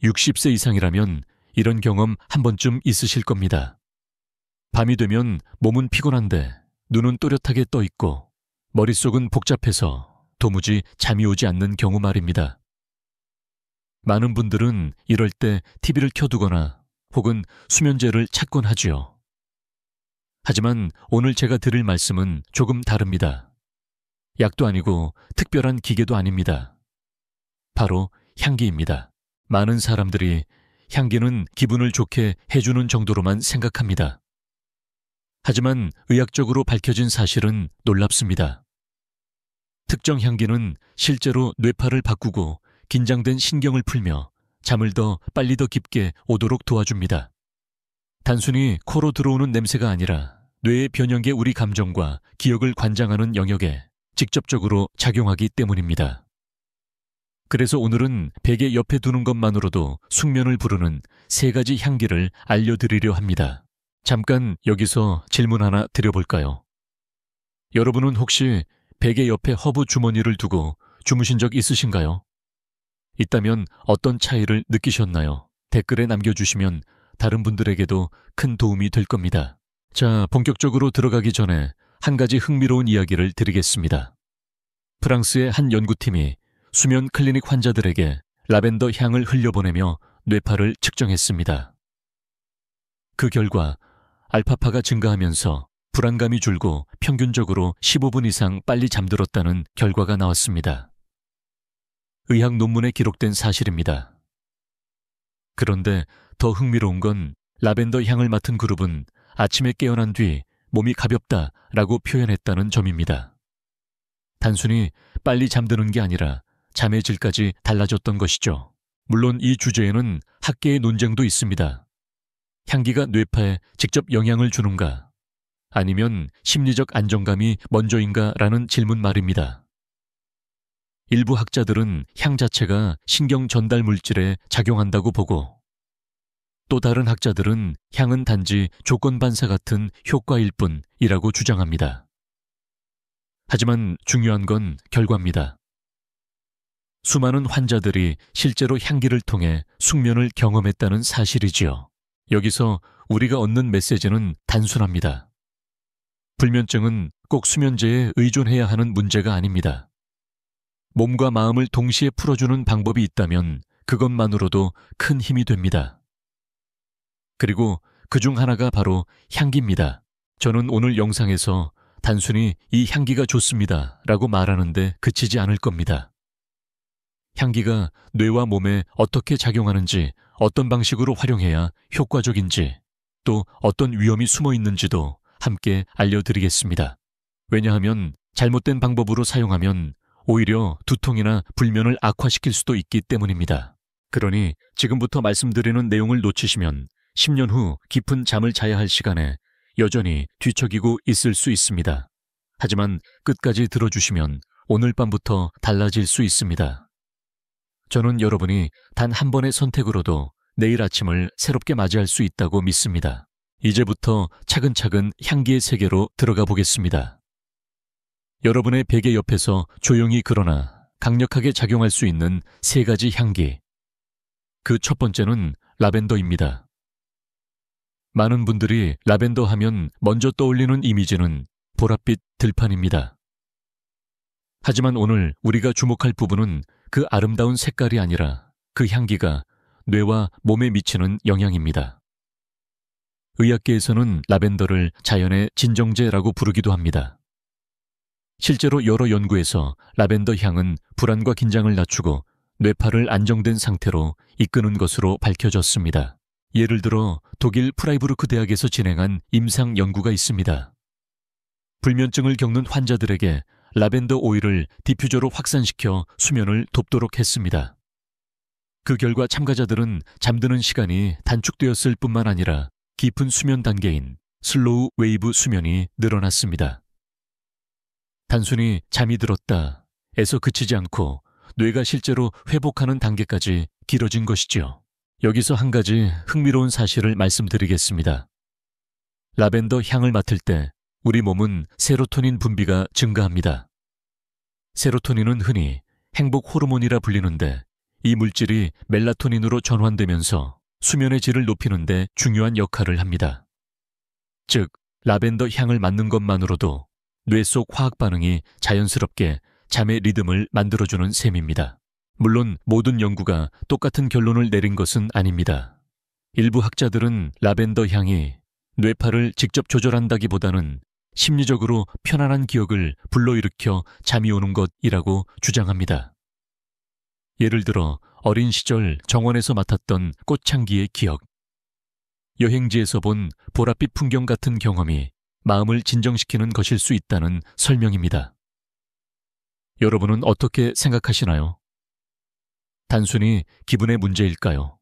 60세 이상이라면 이런 경험 한 번쯤 있으실 겁니다. 밤이 되면 몸은 피곤한데 눈은 또렷하게 떠 있고 머릿속은 복잡해서 도무지 잠이 오지 않는 경우 말입니다. 많은 분들은 이럴 때 TV를 켜두거나 혹은 수면제를 찾곤 하지요. 하지만 오늘 제가 드릴 말씀은 조금 다릅니다. 약도 아니고 특별한 기계도 아닙니다. 바로 향기입니다. 많은 사람들이 향기는 기분을 좋게 해주는 정도로만 생각합니다. 하지만 의학적으로 밝혀진 사실은 놀랍습니다. 특정 향기는 실제로 뇌파를 바꾸고 긴장된 신경을 풀며 잠을 빨리 더 깊게 오도록 도와줍니다. 단순히 코로 들어오는 냄새가 아니라 뇌의 변형계 우리 감정과 기억을 관장하는 영역에 직접적으로 작용하기 때문입니다. 그래서 오늘은 베개 옆에 두는 것만으로도 숙면을 부르는 3가지 향기를 알려드리려 합니다. 잠깐 여기서 질문 하나 드려볼까요? 여러분은 혹시 베개 옆에 허브 주머니를 두고 주무신 적 있으신가요? 있다면 어떤 차이를 느끼셨나요? 댓글에 남겨주시면 다른 분들에게도 큰 도움이 될 겁니다. 자, 본격적으로 들어가기 전에 한 가지 흥미로운 이야기를 드리겠습니다. 프랑스의 한 연구팀이 수면 클리닉 환자들에게 라벤더 향을 흘려보내며 뇌파를 측정했습니다. 그 결과 알파파가 증가하면서 불안감이 줄고 평균적으로 15분 이상 빨리 잠들었다는 결과가 나왔습니다. 의학 논문에 기록된 사실입니다. 그런데 더 흥미로운 건 라벤더 향을 맡은 그룹은 아침에 깨어난 뒤 몸이 가볍다라고 표현했다는 점입니다. 단순히 빨리 잠드는 게 아니라 잠의 질까지 달라졌던 것이죠. 물론 이 주제에는 학계의 논쟁도 있습니다. 향기가 뇌파에 직접 영향을 주는가? 아니면 심리적 안정감이 먼저인가라는 질문 말입니다. 일부 학자들은 향 자체가 신경 전달 물질에 작용한다고 보고, 또 다른 학자들은 향은 단지 조건 반사 같은 효과일 뿐이라고 주장합니다. 하지만 중요한 건 결과입니다. 수많은 환자들이 실제로 향기를 통해 숙면을 경험했다는 사실이지요. 여기서 우리가 얻는 메시지는 단순합니다. 불면증은 꼭 수면제에 의존해야 하는 문제가 아닙니다. 몸과 마음을 동시에 풀어주는 방법이 있다면 그것만으로도 큰 힘이 됩니다. 그리고 그중 하나가 바로 향기입니다. 저는 오늘 영상에서 단순히 이 향기가 좋습니다 라고 말하는데 그치지 않을 겁니다. 향기가 뇌와 몸에 어떻게 작용하는지, 어떤 방식으로 활용해야 효과적인지, 또 어떤 위험이 숨어 있는지도 함께 알려드리겠습니다. 왜냐하면 잘못된 방법으로 사용하면 오히려 두통이나 불면을 악화시킬 수도 있기 때문입니다. 그러니 지금부터 말씀드리는 내용을 놓치시면 10년 후 깊은 잠을 자야 할 시간에 여전히 뒤척이고 있을 수 있습니다. 하지만 끝까지 들어주시면 오늘 밤부터 달라질 수 있습니다. 저는 여러분이 단 한 번의 선택으로도 내일 아침을 새롭게 맞이할 수 있다고 믿습니다. 이제부터 차근차근 향기의 세계로 들어가 보겠습니다. 여러분의 베개 옆에서 조용히 그러나 강력하게 작용할 수 있는 3가지 향기. 그 첫 번째는 라벤더입니다. 많은 분들이 라벤더 하면 먼저 떠올리는 이미지는 보랏빛 들판입니다. 하지만 오늘 우리가 주목할 부분은 그 아름다운 색깔이 아니라 그 향기가 뇌와 몸에 미치는 영향입니다. 의학계에서는 라벤더를 자연의 진정제라고 부르기도 합니다. 실제로 여러 연구에서 라벤더 향은 불안과 긴장을 낮추고 뇌파를 안정된 상태로 이끄는 것으로 밝혀졌습니다. 예를 들어 독일 프라이부르크 대학에서 진행한 임상 연구가 있습니다. 불면증을 겪는 환자들에게 라벤더 오일을 디퓨저로 확산시켜 수면을 돕도록 했습니다. 그 결과 참가자들은 잠드는 시간이 단축되었을 뿐만 아니라 깊은 수면 단계인 슬로우 웨이브 수면이 늘어났습니다. 단순히 잠이 들었다에서 그치지 않고 뇌가 실제로 회복하는 단계까지 길어진 것이지요. 여기서 한 가지 흥미로운 사실을 말씀드리겠습니다. 라벤더 향을 맡을 때 우리 몸은 세로토닌 분비가 증가합니다. 세로토닌은 흔히 행복 호르몬이라 불리는데 이 물질이 멜라토닌으로 전환되면서 수면의 질을 높이는 데 중요한 역할을 합니다. 즉, 라벤더 향을 맡는 것만으로도 뇌 속 화학 반응이 자연스럽게 잠의 리듬을 만들어주는 셈입니다. 물론 모든 연구가 똑같은 결론을 내린 것은 아닙니다. 일부 학자들은 라벤더 향이 뇌파를 직접 조절한다기보다는 심리적으로 편안한 기억을 불러일으켜 잠이 오는 것이라고 주장합니다. 예를 들어 어린 시절 정원에서 맡았던 꽃향기의 기억, 여행지에서 본 보랏빛 풍경 같은 경험이 마음을 진정시키는 것일 수 있다는 설명입니다. 여러분은 어떻게 생각하시나요? 단순히 기분의 문제일까요?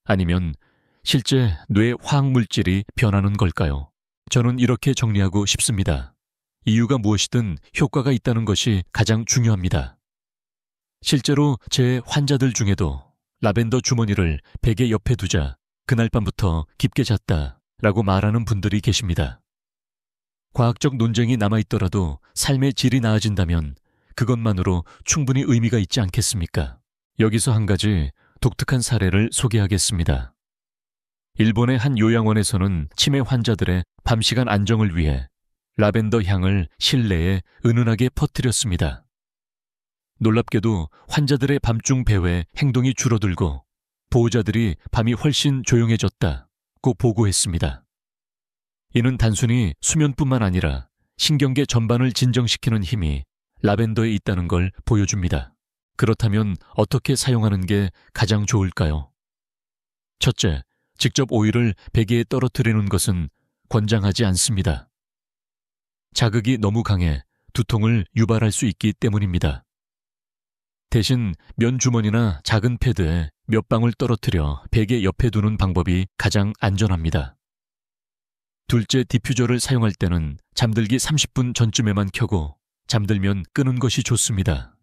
아니면 실제 뇌 화학물질이 변하는 걸까요? 저는 이렇게 정리하고 싶습니다. 이유가 무엇이든 효과가 있다는 것이 가장 중요합니다. 실제로 제 환자들 중에도 라벤더 주머니를 베개 옆에 두자 그날 밤부터 깊게 잤다 라고 말하는 분들이 계십니다. 과학적 논쟁이 남아있더라도 삶의 질이 나아진다면 그것만으로 충분히 의미가 있지 않겠습니까? 여기서 한 가지 독특한 사례를 소개하겠습니다. 일본의 한 요양원에서는 치매 환자들의 밤시간 안정을 위해 라벤더 향을 실내에 은은하게 퍼뜨렸습니다. 놀랍게도 환자들의 밤중 배회 행동이 줄어들고 보호자들이 밤이 훨씬 조용해졌다고 보고했습니다. 이는 단순히 수면뿐만 아니라 신경계 전반을 진정시키는 힘이 라벤더에 있다는 걸 보여줍니다. 그렇다면 어떻게 사용하는 게 가장 좋을까요? 첫째, 직접 오일을 베개에 떨어뜨리는 것은 권장하지 않습니다. 자극이 너무 강해 두통을 유발할 수 있기 때문입니다. 대신 면 주머니나 작은 패드에 몇 방울 떨어뜨려 베개 옆에 두는 방법이 가장 안전합니다. 둘째, 디퓨저를 사용할 때는 잠들기 30분 전쯤에만 켜고 잠들면 끄는 것이 좋습니다.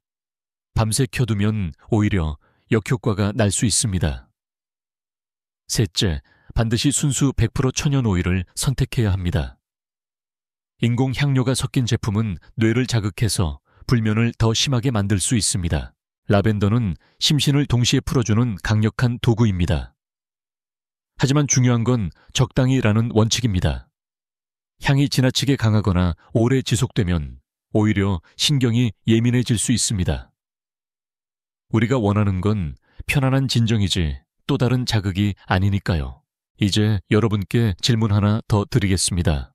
밤새 켜두면 오히려 역효과가 날 수 있습니다. 셋째, 반드시 순수 100% 천연 오일을 선택해야 합니다. 인공 향료가 섞인 제품은 뇌를 자극해서 불면을 더 심하게 만들 수 있습니다. 라벤더는 심신을 동시에 풀어주는 강력한 도구입니다. 하지만 중요한 건 적당히라는 원칙입니다. 향이 지나치게 강하거나 오래 지속되면 오히려 신경이 예민해질 수 있습니다. 우리가 원하는 건 편안한 진정이지 또 다른 자극이 아니니까요. 이제 여러분께 질문 하나 더 드리겠습니다.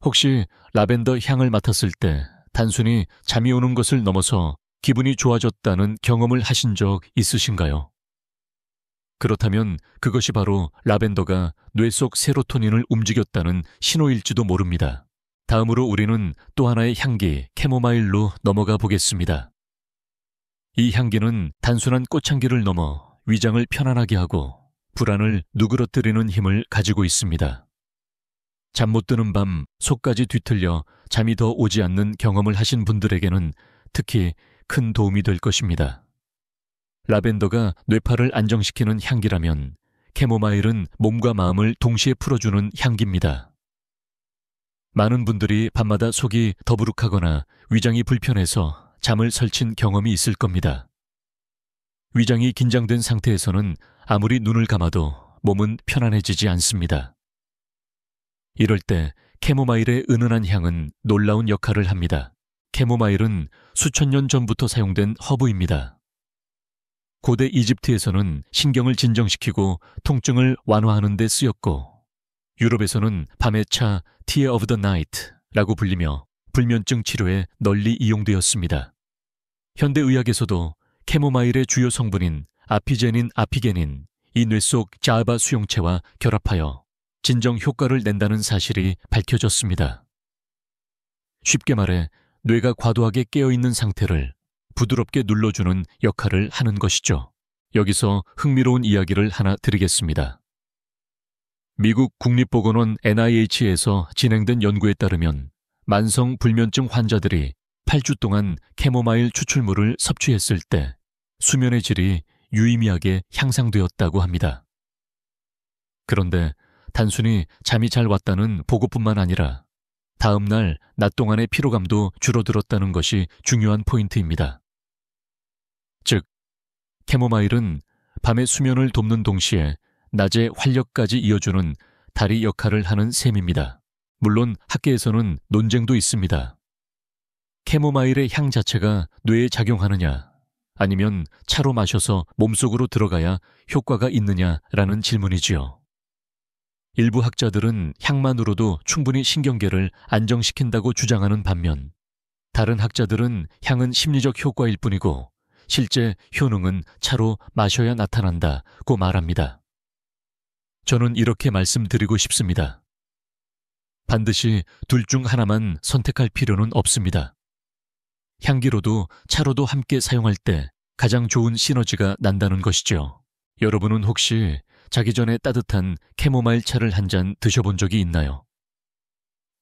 혹시 라벤더 향을 맡았을 때 단순히 잠이 오는 것을 넘어서 기분이 좋아졌다는 경험을 하신 적 있으신가요? 그렇다면 그것이 바로 라벤더가 뇌 속 세로토닌을 움직였다는 신호일지도 모릅니다. 다음으로 우리는 또 하나의 향기, 캐모마일로 넘어가 보겠습니다. 이 향기는 단순한 꽃향기를 넘어 위장을 편안하게 하고 불안을 누그러뜨리는 힘을 가지고 있습니다. 잠 못 드는 밤 속까지 뒤틀려 잠이 더 오지 않는 경험을 하신 분들에게는 특히 큰 도움이 될 것입니다. 라벤더가 뇌파를 안정시키는 향기라면 캐모마일은 몸과 마음을 동시에 풀어주는 향기입니다. 많은 분들이 밤마다 속이 더부룩하거나 위장이 불편해서 잠을 설친 경험이 있을 겁니다. 위장이 긴장된 상태에서는 아무리 눈을 감아도 몸은 편안해지지 않습니다. 이럴 때 캐모마일의 은은한 향은 놀라운 역할을 합니다. 캐모마일은 수천 년 전부터 사용된 허브입니다. 고대 이집트에서는 신경을 진정시키고 통증을 완화하는 데 쓰였고, 유럽에서는 밤의 차 Tea of the Night라고 불리며 불면증 치료에 널리 이용되었습니다. 현대의학에서도 캐모마일의 주요 성분인 아피제닌, 아피게닌, 이 뇌 속 자아바 수용체와 결합하여 진정 효과를 낸다는 사실이 밝혀졌습니다. 쉽게 말해 뇌가 과도하게 깨어있는 상태를 부드럽게 눌러주는 역할을 하는 것이죠. 여기서 흥미로운 이야기를 하나 드리겠습니다. 미국 국립보건원 NIH에서 진행된 연구에 따르면 만성 불면증 환자들이 8주 동안 캐모마일 추출물을 섭취했을 때 수면의 질이 유의미하게 향상되었다고 합니다. 그런데 단순히 잠이 잘 왔다는 보고뿐만 아니라 다음 날 낮 동안의 피로감도 줄어들었다는 것이 중요한 포인트입니다. 즉, 캐모마일은 밤의 수면을 돕는 동시에 낮의 활력까지 이어주는 다리 역할을 하는 셈입니다. 물론 학계에서는 논쟁도 있습니다. 캐모마일의 향 자체가 뇌에 작용하느냐, 아니면 차로 마셔서 몸속으로 들어가야 효과가 있느냐라는 질문이지요. 일부 학자들은 향만으로도 충분히 신경계를 안정시킨다고 주장하는 반면, 다른 학자들은 향은 심리적 효과일 뿐이고 실제 효능은 차로 마셔야 나타난다고 말합니다. 저는 이렇게 말씀드리고 싶습니다. 반드시 둘 중 하나만 선택할 필요는 없습니다. 향기로도 차로도 함께 사용할 때 가장 좋은 시너지가 난다는 것이죠. 여러분은 혹시 자기 전에 따뜻한 캐모마일 차를 한 잔 드셔본 적이 있나요?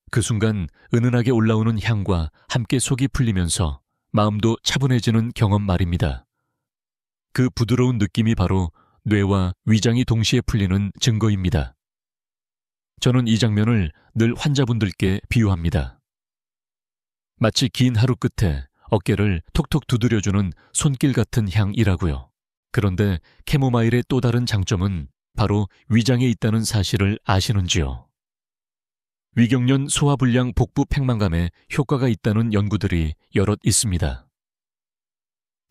그 순간 은은하게 올라오는 향과 함께 속이 풀리면서 마음도 차분해지는 경험 말입니다. 그 부드러운 느낌이 바로 뇌와 위장이 동시에 풀리는 증거입니다. 저는 이 장면을 늘 환자분들께 비유합니다. 마치 긴 하루 끝에 어깨를 톡톡 두드려주는 손길 같은 향이라고요. 그런데 캐모마일의 또 다른 장점은 바로 위장에 있다는 사실을 아시는지요? 위경련 소화불량 복부 팽만감에 효과가 있다는 연구들이 여럿 있습니다.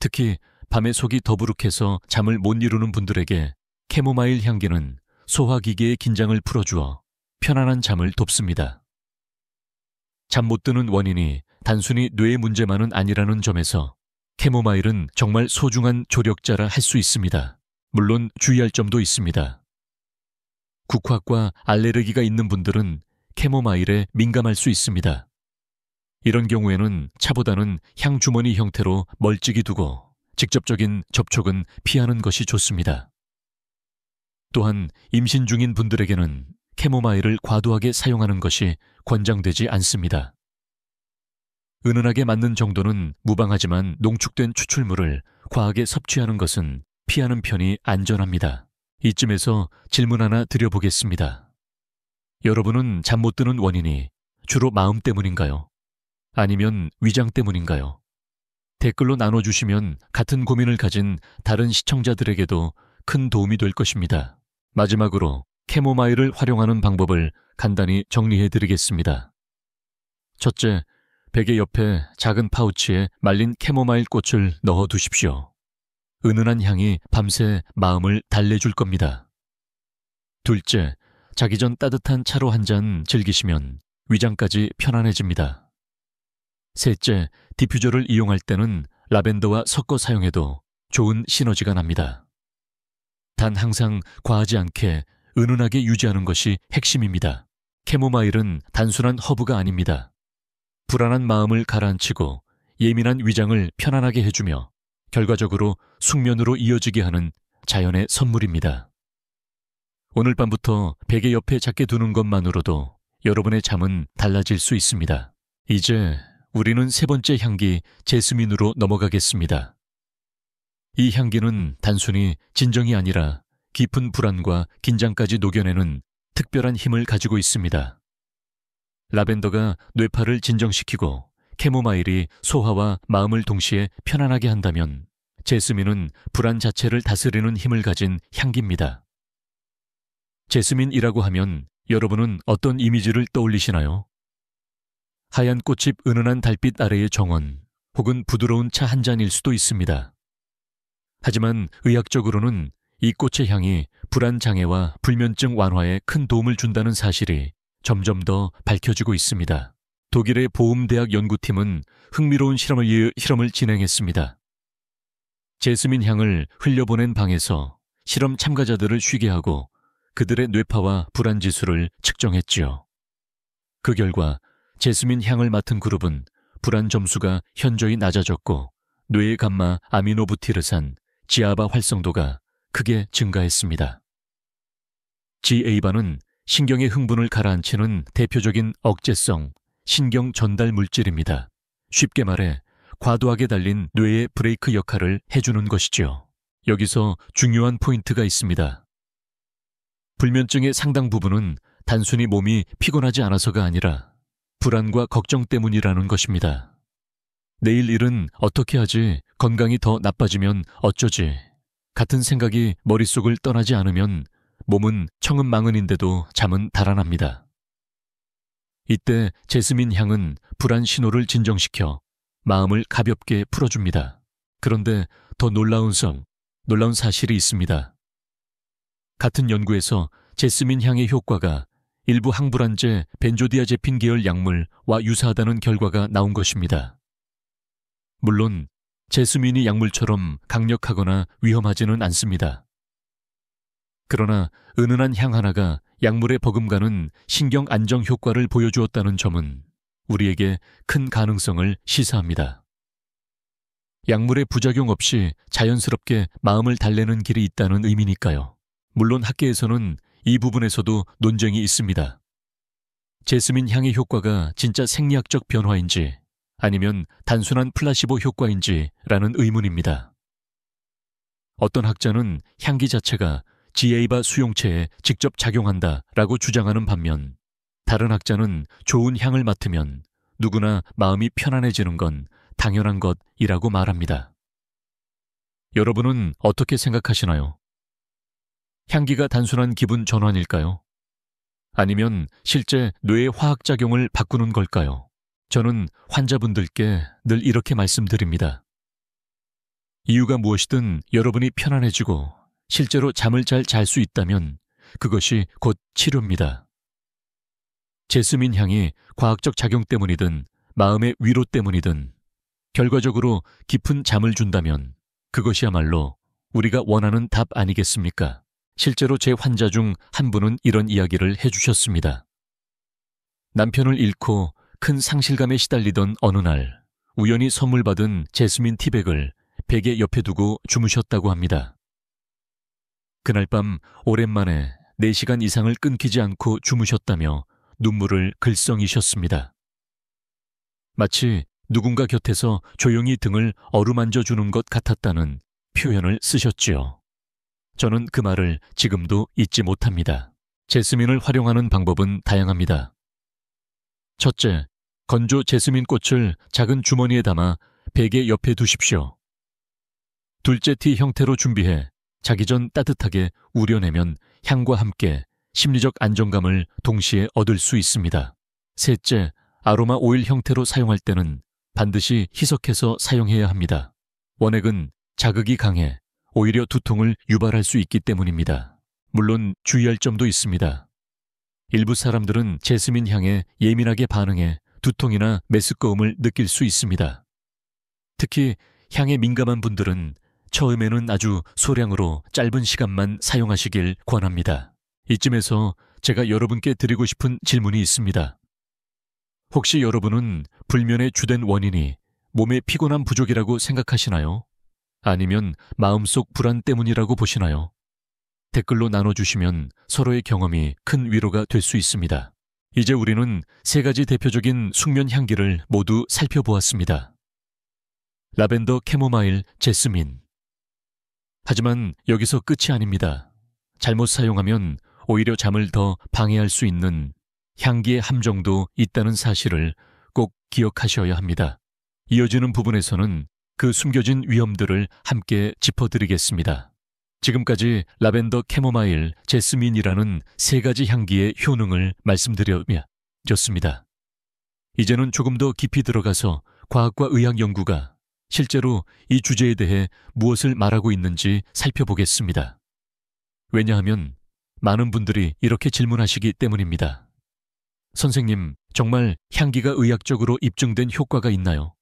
특히 밤에 속이 더부룩해서 잠을 못 이루는 분들에게 캐모마일 향기는 소화기계의 긴장을 풀어주어 편안한 잠을 돕습니다. 잠 못 드는 원인이 단순히 뇌의 문제만은 아니라는 점에서 캐모마일은 정말 소중한 조력자라 할 수 있습니다. 물론 주의할 점도 있습니다. 국화과 알레르기가 있는 분들은 캐모마일에 민감할 수 있습니다. 이런 경우에는 차보다는 향주머니 형태로 멀찍이 두고 직접적인 접촉은 피하는 것이 좋습니다. 또한 임신 중인 분들에게는 캐모마일을 과도하게 사용하는 것이 권장되지 않습니다. 은은하게 맞는 정도는 무방하지만 농축된 추출물을 과하게 섭취하는 것은 피하는 편이 안전합니다. 이쯤에서 질문 하나 드려보겠습니다. 여러분은 잠 못 드는 원인이 주로 마음 때문인가요? 아니면 위장 때문인가요? 댓글로 나눠주시면 같은 고민을 가진 다른 시청자들에게도 큰 도움이 될 것입니다. 마지막으로 캐모마일을 활용하는 방법을 간단히 정리해드리겠습니다. 첫째, 베개 옆에 작은 파우치에 말린 캐모마일 꽃을 넣어 두십시오. 은은한 향이 밤새 마음을 달래줄 겁니다. 둘째, 자기 전 따뜻한 차로 한 잔 즐기시면 위장까지 편안해집니다. 셋째, 디퓨저를 이용할 때는 라벤더와 섞어 사용해도 좋은 시너지가 납니다. 단 항상 과하지 않게 은은하게 유지하는 것이 핵심입니다. 캐모마일은 단순한 허브가 아닙니다. 불안한 마음을 가라앉히고 예민한 위장을 편안하게 해주며 결과적으로 숙면으로 이어지게 하는 자연의 선물입니다. 오늘 밤부터 베개 옆에 작게 두는 것만으로도 여러분의 잠은 달라질 수 있습니다. 이제 우리는 세 번째 향기 제스민으로 넘어가겠습니다. 이 향기는 단순히 진정이 아니라 깊은 불안과 긴장까지 녹여내는 특별한 힘을 가지고 있습니다. 라벤더가 뇌파를 진정시키고 캐모마일이 소화와 마음을 동시에 편안하게 한다면 제스민은 불안 자체를 다스리는 힘을 가진 향기입니다. 제스민이라고 하면 여러분은 어떤 이미지를 떠올리시나요? 하얀 꽃잎 은은한 달빛 아래의 정원 혹은 부드러운 차 한 잔일 수도 있습니다. 하지만 의학적으로는 이 꽃의 향이 불안 장애와 불면증 완화에 큰 도움을 준다는 사실이 점점 더 밝혀지고 있습니다. 독일의 보움대학 연구팀은 흥미로운 실험을 진행했습니다. 제스민 향을 흘려보낸 방에서 실험 참가자들을 쉬게 하고 그들의 뇌파와 불안 지수를 측정했지요. 그 결과 제스민 향을 맡은 그룹은 불안 점수가 현저히 낮아졌고 뇌의 감마 아미노부티르산, 지아바 활성도가 크게 증가했습니다. GA바는 신경의 흥분을 가라앉히는 대표적인 억제성 신경 전달 물질입니다. 쉽게 말해 과도하게 달린 뇌의 브레이크 역할을 해주는 것이지요. 여기서 중요한 포인트가 있습니다. 불면증의 상당 부분은 단순히 몸이 피곤하지 않아서가 아니라 불안과 걱정 때문이라는 것입니다. 내일 일은 어떻게 하지? 건강이 더 나빠지면 어쩌지? 같은 생각이 머릿속을 떠나지 않으면 몸은 청은망은인데도 잠은 달아납니다. 이때 제스민 향은 불안 신호를 진정시켜 마음을 가볍게 풀어줍니다. 그런데 더 놀라운 사실이 있습니다. 같은 연구에서 제스민 향의 효과가 일부 항불안제 벤조디아제핀 계열 약물과 유사하다는 결과가 나온 것입니다. 물론 제스민이 약물처럼 강력하거나 위험하지는 않습니다. 그러나 은은한 향 하나가 약물에 버금가는 신경 안정 효과를 보여주었다는 점은 우리에게 큰 가능성을 시사합니다. 약물의 부작용 없이 자연스럽게 마음을 달래는 길이 있다는 의미니까요. 물론 학계에서는 이 부분에서도 논쟁이 있습니다. 제스민 향의 효과가 진짜 생리학적 변화인지 아니면 단순한 플라시보 효과인지라는 의문입니다. 어떤 학자는 향기 자체가 지에이바 수용체에 직접 작용한다라고 주장하는 반면 다른 학자는 좋은 향을 맡으면 누구나 마음이 편안해지는 건 당연한 것이라고 말합니다. 여러분은 어떻게 생각하시나요? 향기가 단순한 기분 전환일까요? 아니면 실제 뇌의 화학작용을 바꾸는 걸까요? 저는 환자분들께 늘 이렇게 말씀드립니다. 이유가 무엇이든 여러분이 편안해지고 실제로 잠을 잘 잘 수 있다면 그것이 곧 치료입니다. 제스민 향이 과학적 작용 때문이든 마음의 위로 때문이든 결과적으로 깊은 잠을 준다면 그것이야말로 우리가 원하는 답 아니겠습니까? 실제로 제 환자 중 한 분은 이런 이야기를 해주셨습니다. 남편을 잃고 큰 상실감에 시달리던 어느 날 우연히 선물 받은 제스민 티백을 베개 옆에 두고 주무셨다고 합니다. 그날 밤 오랜만에 4시간 이상을 끊기지 않고 주무셨다며 눈물을 글썽이셨습니다. 마치 누군가 곁에서 조용히 등을 어루만져 주는 것 같았다는 표현을 쓰셨지요. 저는 그 말을 지금도 잊지 못합니다. 제스민을 활용하는 방법은 다양합니다. 첫째, 건조 제스민 꽃을 작은 주머니에 담아 베개 옆에 두십시오. 둘째, 티 형태로 준비해 자기 전 따뜻하게 우려내면 향과 함께 심리적 안정감을 동시에 얻을 수 있습니다. 셋째, 아로마 오일 형태로 사용할 때는 반드시 희석해서 사용해야 합니다. 원액은 자극이 강해 오히려 두통을 유발할 수 있기 때문입니다. 물론 주의할 점도 있습니다. 일부 사람들은 제스민 향에 예민하게 반응해 두통이나 메스꺼움을 느낄 수 있습니다. 특히 향에 민감한 분들은 처음에는 아주 소량으로 짧은 시간만 사용하시길 권합니다. 이쯤에서 제가 여러분께 드리고 싶은 질문이 있습니다. 혹시 여러분은 불면의 주된 원인이 몸의 피곤함 부족이라고 생각하시나요? 아니면 마음속 불안 때문이라고 보시나요? 댓글로 나눠주시면 서로의 경험이 큰 위로가 될 수 있습니다. 이제 우리는 3가지 대표적인 숙면 향기를 모두 살펴보았습니다. 라벤더, 캐모마일, 제스민. 하지만 여기서 끝이 아닙니다. 잘못 사용하면 오히려 잠을 더 방해할 수 있는 향기의 함정도 있다는 사실을 꼭 기억하셔야 합니다. 이어지는 부분에서는 그 숨겨진 위험들을 함께 짚어드리겠습니다. 지금까지 라벤더, 캐모마일, 제스민이라는 3가지 향기의 효능을 말씀드렸습니다. 이제는 조금 더 깊이 들어가서 과학과 의학 연구가 실제로 이 주제에 대해 무엇을 말하고 있는지 살펴보겠습니다. 왜냐하면 많은 분들이 이렇게 질문하시기 때문입니다. 선생님, 정말 향기가 의학적으로 입증된 효과가 있나요?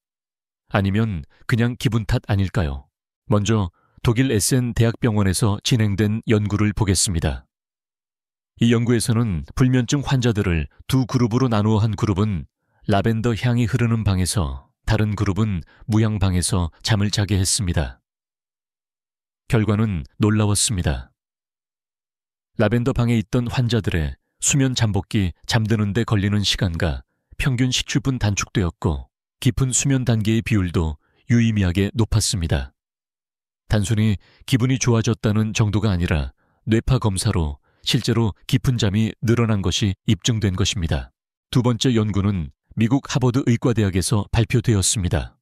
아니면 그냥 기분 탓 아닐까요? 먼저 독일 에센 대학병원에서 진행된 연구를 보겠습니다. 이 연구에서는 불면증 환자들을 2그룹으로 나누어 한 그룹은 라벤더 향이 흐르는 방에서 다른 그룹은 무향방에서 잠을 자게 했습니다. 결과는 놀라웠습니다. 라벤더 방에 있던 환자들의 수면 잠복기 잠드는 데 걸리는 시간과 평균 10분 단축되었고 깊은 수면 단계의 비율도 유의미하게 높았습니다. 단순히 기분이 좋아졌다는 정도가 아니라 뇌파 검사로 실제로 깊은 잠이 늘어난 것이 입증된 것입니다. 두 번째 연구는 미국 하버드 의과대학에서 발표되었습니다.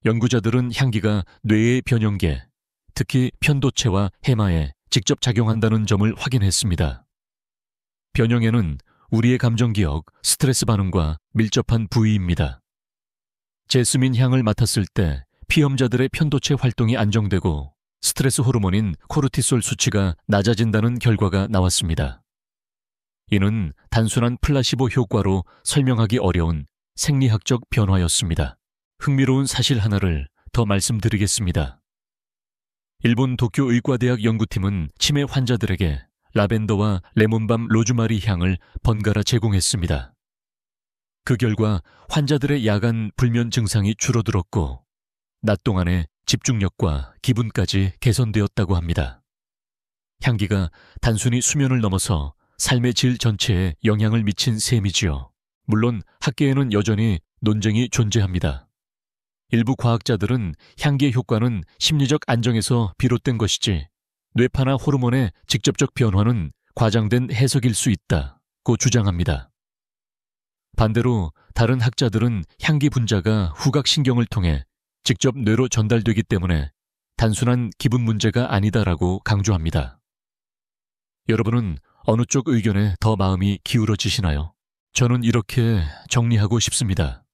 연구자들은 향기가 뇌의 변형계, 특히 편도체와 해마에 직접 작용한다는 점을 확인했습니다. 변형에는 우리의 감정기억, 스트레스 반응과 밀접한 부위입니다. 제스민 향을 맡았을 때 피험자들의 편도체 활동이 안정되고 스트레스 호르몬인 코르티솔 수치가 낮아진다는 결과가 나왔습니다. 이는 단순한 플라시보 효과로 설명하기 어려운 생리학적 변화였습니다. 흥미로운 사실 하나를 더 말씀드리겠습니다. 일본 도쿄 의과대학 연구팀은 치매 환자들에게 라벤더와 레몬밤 로즈마리 향을 번갈아 제공했습니다. 그 결과 환자들의 야간 불면 증상이 줄어들었고 낮 동안의 집중력과 기분까지 개선되었다고 합니다. 향기가 단순히 수면을 넘어서 삶의 질 전체에 영향을 미친 셈이지요. 물론 학계에는 여전히 논쟁이 존재합니다. 일부 과학자들은 향기의 효과는 심리적 안정에서 비롯된 것이지 뇌파나 호르몬의 직접적 변화는 과장된 해석일 수 있다고 주장합니다. 반대로 다른 학자들은 향기 분자가 후각신경을 통해 직접 뇌로 전달되기 때문에 단순한 기분 문제가 아니다라고 강조합니다. 여러분은 어느 쪽 의견에 더 마음이 기울어지시나요? 저는 이렇게 정리하고 싶습니다.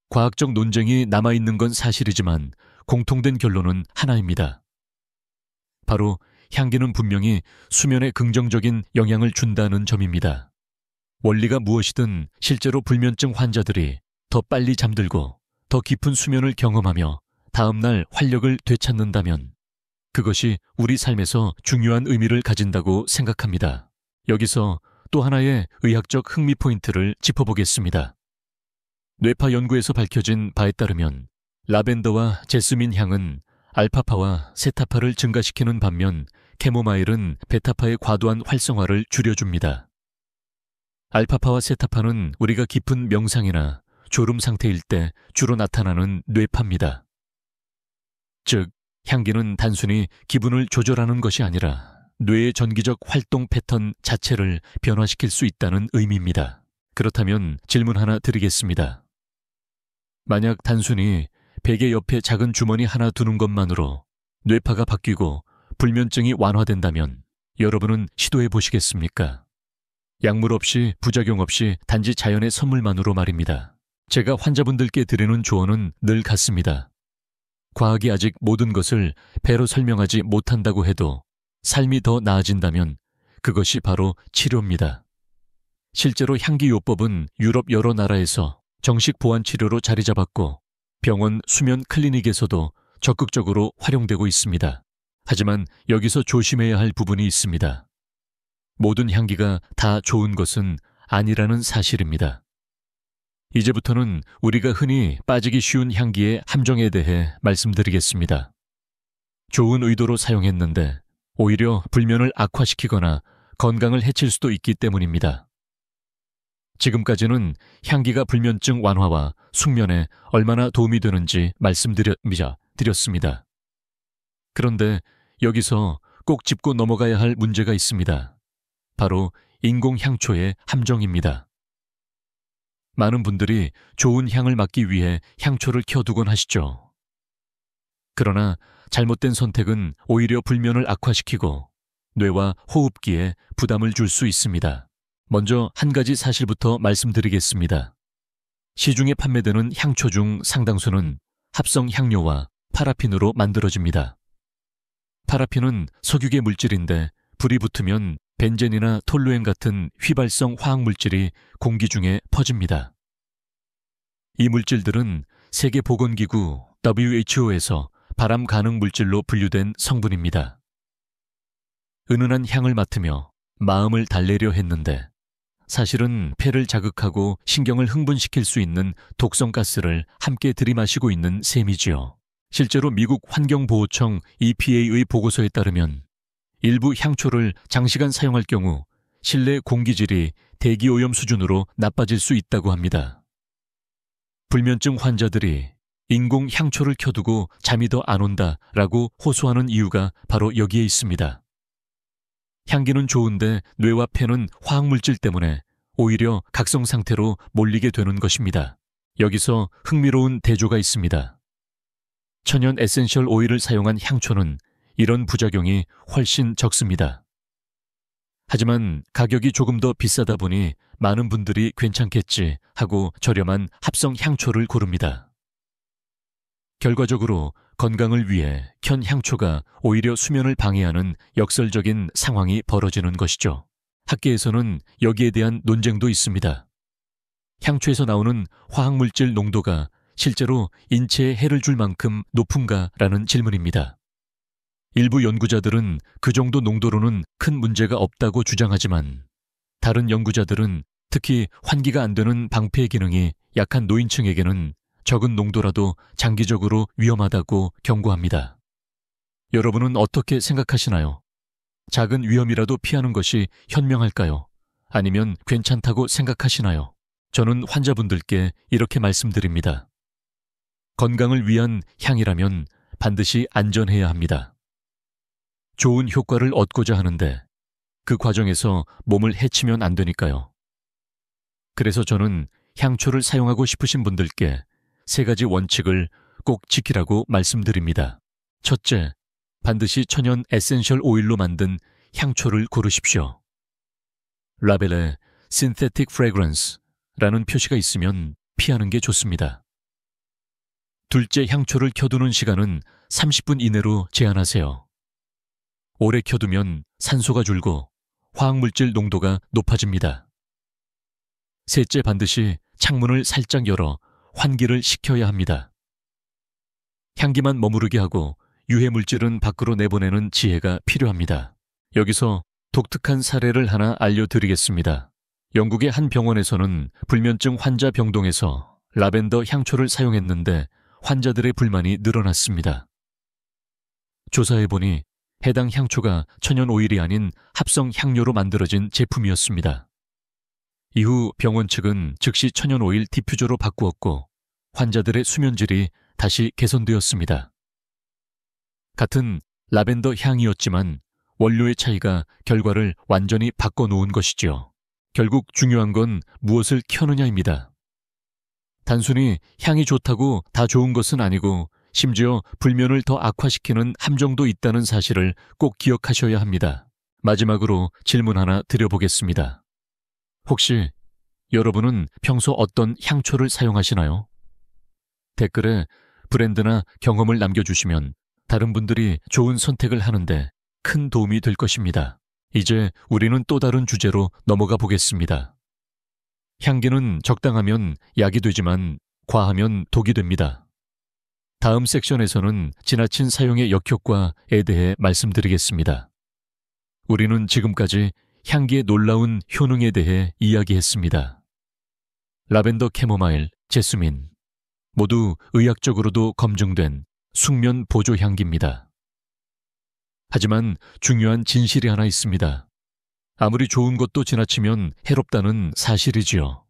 과학적 논쟁이 남아있는 건 사실이지만 공통된 결론은 하나입니다. 바로 향기는 분명히 수면에 긍정적인 영향을 준다는 점입니다. 원리가 무엇이든 실제로 불면증 환자들이 더 빨리 잠들고 더 깊은 수면을 경험하며 다음날 활력을 되찾는다면 그것이 우리 삶에서 중요한 의미를 가진다고 생각합니다. 여기서 또 하나의 의학적 흥미 포인트를 짚어보겠습니다. 뇌파 연구에서 밝혀진 바에 따르면 라벤더와 제스민 향은 알파파와 세타파를 증가시키는 반면 캐모마일은 베타파의 과도한 활성화를 줄여줍니다. 알파파와 세타파는 우리가 깊은 명상이나 졸음 상태일 때 주로 나타나는 뇌파입니다. 즉, 향기는 단순히 기분을 조절하는 것이 아니라 뇌의 전기적 활동 패턴 자체를 변화시킬 수 있다는 의미입니다. 그렇다면 질문 하나 드리겠습니다. 만약 단순히 베개 옆에 작은 주머니 하나 두는 것만으로 뇌파가 바뀌고 불면증이 완화된다면 여러분은 시도해 보시겠습니까? 약물 없이 부작용 없이 단지 자연의 선물만으로 말입니다. 제가 환자분들께 드리는 조언은 늘 같습니다. 과학이 아직 모든 것을 배로 설명하지 못한다고 해도 삶이 더 나아진다면 그것이 바로 치료입니다. 실제로 향기요법은 유럽 여러 나라에서 정식 보안 치료로 자리 잡았고 병원 수면 클리닉에서도 적극적으로 활용되고 있습니다. 하지만 여기서 조심해야 할 부분이 있습니다. 모든 향기가 다 좋은 것은 아니라는 사실입니다. 이제부터는 우리가 흔히 빠지기 쉬운 향기의 함정에 대해 말씀드리겠습니다. 좋은 의도로 사용했는데 오히려 불면을 악화시키거나 건강을 해칠 수도 있기 때문입니다. 지금까지는 향기가 불면증 완화와 숙면에 얼마나 도움이 되는지 말씀드렸습니다. 그런데 여기서 꼭 짚고 넘어가야 할 문제가 있습니다. 바로 인공향초의 함정입니다. 많은 분들이 좋은 향을 맡기 위해 향초를 켜두곤 하시죠. 그러나 잘못된 선택은 오히려 불면을 악화시키고 뇌와 호흡기에 부담을 줄 수 있습니다. 먼저 한 가지 사실부터 말씀드리겠습니다. 시중에 판매되는 향초 중 상당수는 합성 향료와 파라핀으로 만들어집니다. 파라핀은 석유계 물질인데 불이 붙으면 벤젠이나 톨루엔 같은 휘발성 화학물질이 공기 중에 퍼집니다. 이 물질들은 세계보건기구 WHO에서 발암 가능 물질로 분류된 성분입니다. 은은한 향을 맡으며 마음을 달래려 했는데 사실은 폐를 자극하고 신경을 흥분시킬 수 있는 독성가스를 함께 들이마시고 있는 셈이지요. 실제로 미국 환경보호청 EPA의 보고서에 따르면 일부 향초를 장시간 사용할 경우 실내 공기질이 대기오염 수준으로 나빠질 수 있다고 합니다. 불면증 환자들이 인공 향초를 켜두고 잠이 더 안 온다라고 호소하는 이유가 바로 여기에 있습니다. 향기는 좋은데 뇌와 폐는 화학물질 때문에 오히려 각성 상태로 몰리게 되는 것입니다. 여기서 흥미로운 대조가 있습니다. 천연 에센셜 오일을 사용한 향초는 이런 부작용이 훨씬 적습니다. 하지만 가격이 조금 더 비싸다 보니 많은 분들이 괜찮겠지 하고 저렴한 합성 향초를 고릅니다. 결과적으로 건강을 위해 켠 향초가 오히려 수면을 방해하는 역설적인 상황이 벌어지는 것이죠. 학계에서는 여기에 대한 논쟁도 있습니다. 향초에서 나오는 화학물질 농도가 실제로 인체에 해를 줄 만큼 높은가라는 질문입니다. 일부 연구자들은 그 정도 농도로는 큰 문제가 없다고 주장하지만 다른 연구자들은 특히 환기가 안 되는 방패 기능이 약한 노인층에게는 적은 농도라도 장기적으로 위험하다고 경고합니다. 여러분은 어떻게 생각하시나요? 작은 위험이라도 피하는 것이 현명할까요? 아니면 괜찮다고 생각하시나요? 저는 환자분들께 이렇게 말씀드립니다. 건강을 위한 향이라면 반드시 안전해야 합니다. 좋은 효과를 얻고자 하는데 그 과정에서 몸을 해치면 안 되니까요. 그래서 저는 향초를 사용하고 싶으신 분들께 3가지 원칙을 꼭 지키라고 말씀드립니다. 첫째, 반드시 천연 에센셜 오일로 만든 향초를 고르십시오. 라벨에 Synthetic Fragrance라는 표시가 있으면 피하는 게 좋습니다. 둘째, 향초를 켜두는 시간은 30분 이내로 제한하세요. 오래 켜두면 산소가 줄고 화학물질 농도가 높아집니다. 셋째, 반드시 창문을 살짝 열어 환기를 시켜야 합니다. 향기만 머무르게 하고 유해물질은 밖으로 내보내는 지혜가 필요합니다. 여기서 독특한 사례를 하나 알려드리겠습니다. 영국의 한 병원에서는 불면증 환자 병동에서 라벤더 향초를 사용했는데 환자들의 불만이 늘어났습니다. 조사해보니 해당 향초가 천연 오일이 아닌 합성 향료로 만들어진 제품이었습니다. 이후 병원 측은 즉시 천연 오일 디퓨저로 바꾸었고 환자들의 수면질이 다시 개선되었습니다. 같은 라벤더 향이었지만 원료의 차이가 결과를 완전히 바꿔놓은 것이지요. 결국 중요한 건 무엇을 켜느냐입니다. 단순히 향이 좋다고 다 좋은 것은 아니고 심지어 불면을 더 악화시키는 함정도 있다는 사실을 꼭 기억하셔야 합니다. 마지막으로 질문 하나 드려보겠습니다. 혹시 여러분은 평소 어떤 향초를 사용하시나요? 댓글에 브랜드나 경험을 남겨주시면 다른 분들이 좋은 선택을 하는데 큰 도움이 될 것입니다. 이제 우리는 또 다른 주제로 넘어가 보겠습니다. 향기는 적당하면 약이 되지만 과하면 독이 됩니다. 다음 섹션에서는 지나친 사용의 역효과에 대해 말씀드리겠습니다. 우리는 지금까지 향기의 놀라운 효능에 대해 이야기했습니다. 라벤더, 캐모마일, 제스민 모두 의학적으로도 검증된 숙면 보조 향기입니다. 하지만 중요한 진실이 하나 있습니다. 아무리 좋은 것도 지나치면 해롭다는 사실이지요.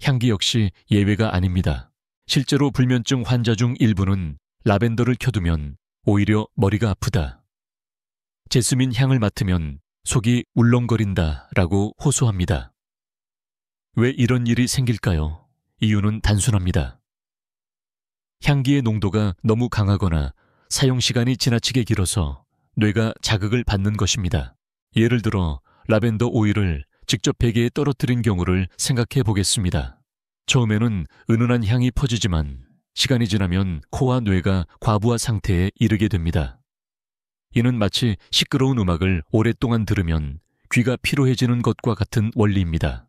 향기 역시 예외가 아닙니다. 실제로 불면증 환자 중 일부는 라벤더를 켜두면 오히려 머리가 아프다, 제스민 향을 맡으면 속이 울렁거린다 라고 호소합니다. 왜 이런 일이 생길까요? 이유는 단순합니다. 향기의 농도가 너무 강하거나 사용 시간이 지나치게 길어서 뇌가 자극을 받는 것입니다. 예를 들어 라벤더 오일을 직접 베개에 떨어뜨린 경우를 생각해 보겠습니다. 처음에는 은은한 향이 퍼지지만 시간이 지나면 코와 뇌가 과부하 상태에 이르게 됩니다. 이는 마치 시끄러운 음악을 오랫동안 들으면 귀가 피로해지는 것과 같은 원리입니다.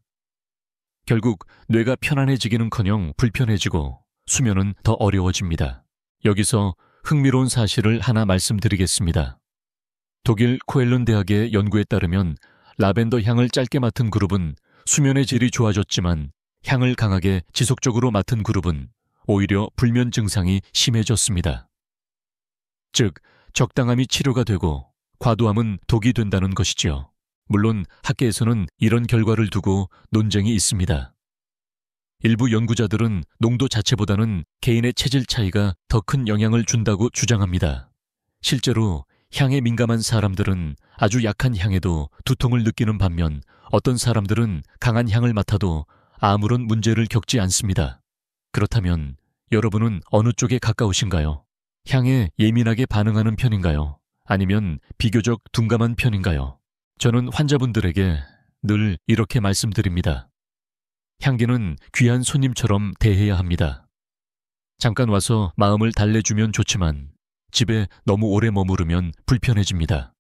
결국 뇌가 편안해지기는커녕 불편해지고 수면은 더 어려워집니다. 여기서 흥미로운 사실을 하나 말씀드리겠습니다. 독일 코엘른 대학의 연구에 따르면 라벤더 향을 짧게 맡은 그룹은 수면의 질이 좋아졌지만 향을 강하게 지속적으로 맡은 그룹은 오히려 불면 증상이 심해졌습니다. 즉, 적당함이 치료가 되고 과도함은 독이 된다는 것이지요. 물론 학계에서는 이런 결과를 두고 논쟁이 있습니다. 일부 연구자들은 농도 자체보다는 개인의 체질 차이가 더 큰 영향을 준다고 주장합니다. 실제로 향에 민감한 사람들은 아주 약한 향에도 두통을 느끼는 반면 어떤 사람들은 강한 향을 맡아도 아무런 문제를 겪지 않습니다. 그렇다면 여러분은 어느 쪽에 가까우신가요? 향에 예민하게 반응하는 편인가요? 아니면 비교적 둔감한 편인가요? 저는 환자분들에게 늘 이렇게 말씀드립니다. 향기는 귀한 손님처럼 대해야 합니다. 잠깐 와서 마음을 달래주면 좋지만 집에 너무 오래 머무르면 불편해집니다.